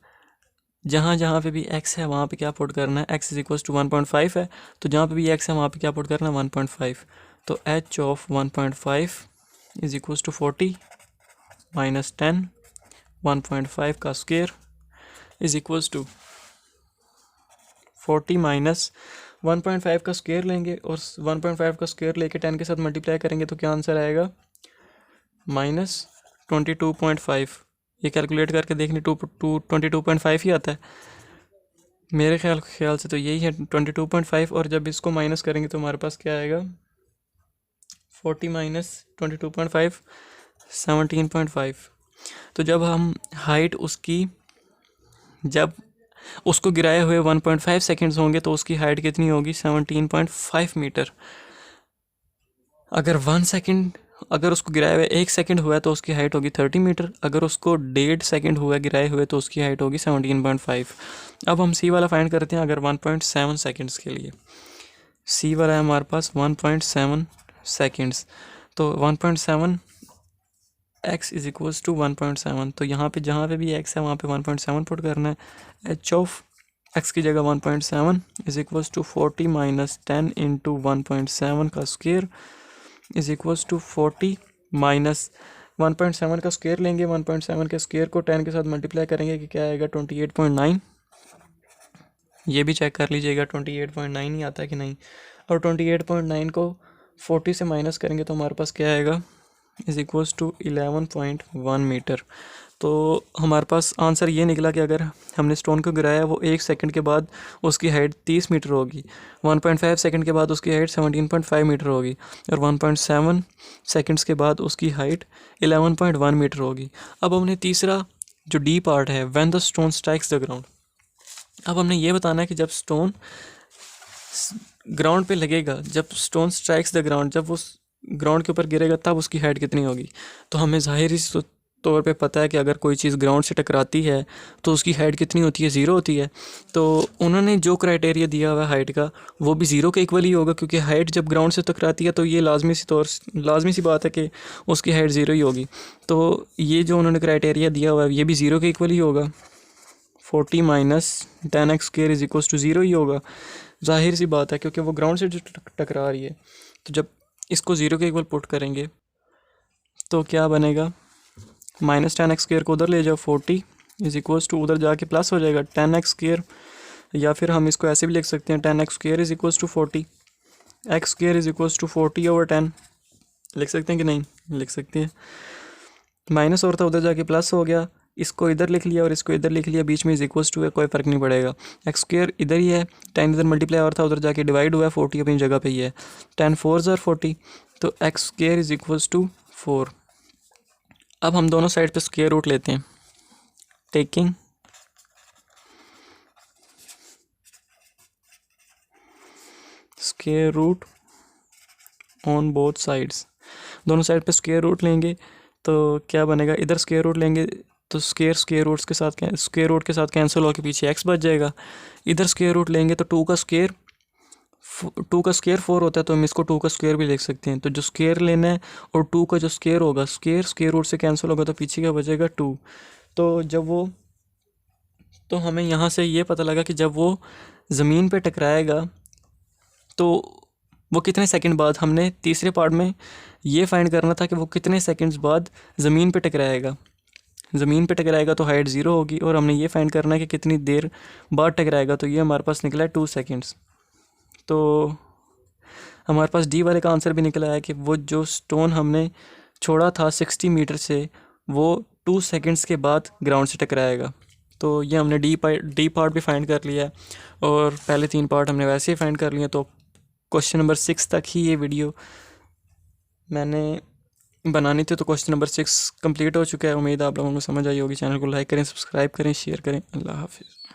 जहाँ जहाँ पे भी x है वहाँ पे क्या पुट करना है, x इज इक्वल्स टू 1.5 है, तो जहाँ पे भी x है वहाँ पे क्या पुट करना है, 1.5। तो h of 1.5 is equals to 40 minus 10, 1.5 का square is equals to 40 minus 1.5 का स्क्वेयर लेंगे और 1.5 का स्क्वेयर लेके 10 के साथ मल्टीप्लाई करेंगे तो क्या आंसर आएगा, माइनस 22.5। ये कैलकुलेट करके देख लें, 22.5 ही आता है मेरे ख्याल से, तो यही है 22.5। और जब इसको माइनस करेंगे तो हमारे पास क्या आएगा, 40 माइनस 22.5 17.5। तो जब हम हाइट उसकी, जब उसको गिराए हुए 1.5 सेकेंड्स होंगे तो उसकी हाइट कितनी होगी, 17.5 मीटर। अगर 1 सेकेंड, अगर उसको गिराए हुए 1 सेकेंड हुआ तो उसकी हाइट होगी 30 मीटर। अगर उसको 1.5 सेकेंड हुआ गिराए हुए तो उसकी हाइट होगी 17.5। अब हम सी वाला फाइंड करते हैं। अगर 1.7 सेकेंड्स के लिए, सी वाला है हमारे पास 1.7 सेकेंड्स, तो 1.7 x इज इक्वल्स टू 1.7। तो यहाँ पे जहाँ पे भी x है वहाँ पे 1.7 पुट करना है। h ऑफ x की जगह 1.7 is equals to 40 minus 10 into 1.7 का square is equals to 40 minus 1.7 का स्क्वेयर लेंगे, 1.7 के स्क्वेयर को 10 के साथ मल्टीप्लाई करेंगे कि क्या आएगा, 28.9। ये भी चेक कर लीजिएगा 28.9 ही आता है कि नहीं। और 28.9 को 40 से माइनस करेंगे तो हमारे पास क्या आएगा, इज इक्वल्स टू 11.1 मीटर। तो हमारे पास आंसर ये निकला कि अगर हमने स्टोन को गिराया वो 1 सेकंड के बाद उसकी हाइट 30 मीटर होगी, 1.5 सेकंड के बाद उसकी हाइट 17.5 मीटर होगी, और 1.7 सेकंड्स के बाद उसकी हाइट 11.1 मीटर होगी। अब हमने तीसरा जो डी पार्ट है, when the stone strikes the ground, अब हमने ये बताना है कि जब स्टोन ग्राउंड पे लगेगा, जब स्टोन स्ट्राइक्स द ग्राउंड, जब वो ग्राउंड के ऊपर गिरेगा तब उसकी हाइट कितनी होगी। तो हमें ज़ाहिरी तौर पे पता है कि अगर कोई चीज़ ग्राउंड से टकराती है तो उसकी हाइट कितनी होती है, ज़ीरो होती है। तो उन्होंने जो क्राइटेरिया दिया हुआ है हाइट का वो भी ज़ीरो के इक्वल ही होगा, क्योंकि हाइट जब ग्राउंड से टकराती है तो ये लाजमी सी बात है कि उसकी हाइट ज़ीरो ही होगी। तो ये जो उन्होंने क्राइटेरिया दिया हुआ है ये भी ज़ीरो के इक्वल ही होगा। 40 minus 10x square is equals to zero ही होगा, जाहिर सी बात है, क्योंकि वो ग्राउंड से जो टकरा रही है। तो जब इसको ज़ीरो के इक्वल पुट करेंगे तो क्या बनेगा, माइनस 10x स्क्वेयर को उधर ले जाओ, 40 इज इक्वल्स टू उधर जाके प्लस हो जाएगा 10x स्क्वेयर, या फिर हम इसको ऐसे भी लिख सकते हैं 10x square is equals to 40, x square is equals to 40/10 लिख सकते हैं कि नहीं, लिख सकते हैं। माइनस और था उधर जाके प्लस हो गया, इसको इधर लिख लिया और इसको इधर लिख लिया, बीच में इज इक्वल्स टू है, कोई फ़र्क नहीं पड़ेगा। एक्स स्क्वेयर इधर ही है, 10 इधर मल्टीप्लाई और था उधर जाके डिवाइड हुआ है, 40 अपनी जगह पे ही है, 10 4s are 40, तो X square is equals to 4। अब हम दोनों साइड पे स्क्वेयर रूट लेते हैं, taking square root on both sides, दोनों साइड पे स्क्वेयर रूट लेंगे तो क्या बनेगा, इधर स्क्वेयर रूट लेंगे तो स्क्वेयर रूट के साथ कैंसिल होकर पीछे x बच जाएगा। इधर स्क्वेयर रूट लेंगे तो 2 का स्क्वेयर 4 होता है, तो हम इसको 2 का स्क्वेयर भी लिख सकते हैं। तो जो स्क्वेयर लेना है और 2 का जो स्क्वेयर होगा, स्क्वेयर रूट से कैंसिल होगा तो पीछे क्या बचेगा 2। तो हमें यहाँ से ये पता लगा कि जब वो ज़मीन पे टकराएगा तो वो कितने सेकंड बाद, हमने तीसरे पार्ट में ये फाइंड करना था कि वो कितने सेकंड्स बाद ज़मीन पे टकराएगा। ज़मीन पे टकराएगा तो हाइट 0 होगी, और हमने ये फाइंड करना है कि कितनी देर बाद टकराएगा, तो ये हमारे पास निकला है 2 सेकंड्स। तो हमारे पास डी वाले का आंसर भी निकला है कि वो जो स्टोन हमने छोड़ा था 60 मीटर से, वो 2 सेकंड्स के बाद ग्राउंड से टकराएगा। तो ये हमने डी पार्ट भी फाइंड कर लिया है, और पहले 3 पार्ट हमने वैसे ही फाइंड कर लिए। तो क्वेश्चन नंबर 6 तक ही ये वीडियो मैंने बनानी थी, तो क्वेश्चन नंबर 6 कंप्लीट हो चुका है। उम्मीद है आप लोगों को समझ आई होगी। चैनल को लाइक करें, सब्सक्राइब करें, शेयर करें। अल्लाह हाफिज़।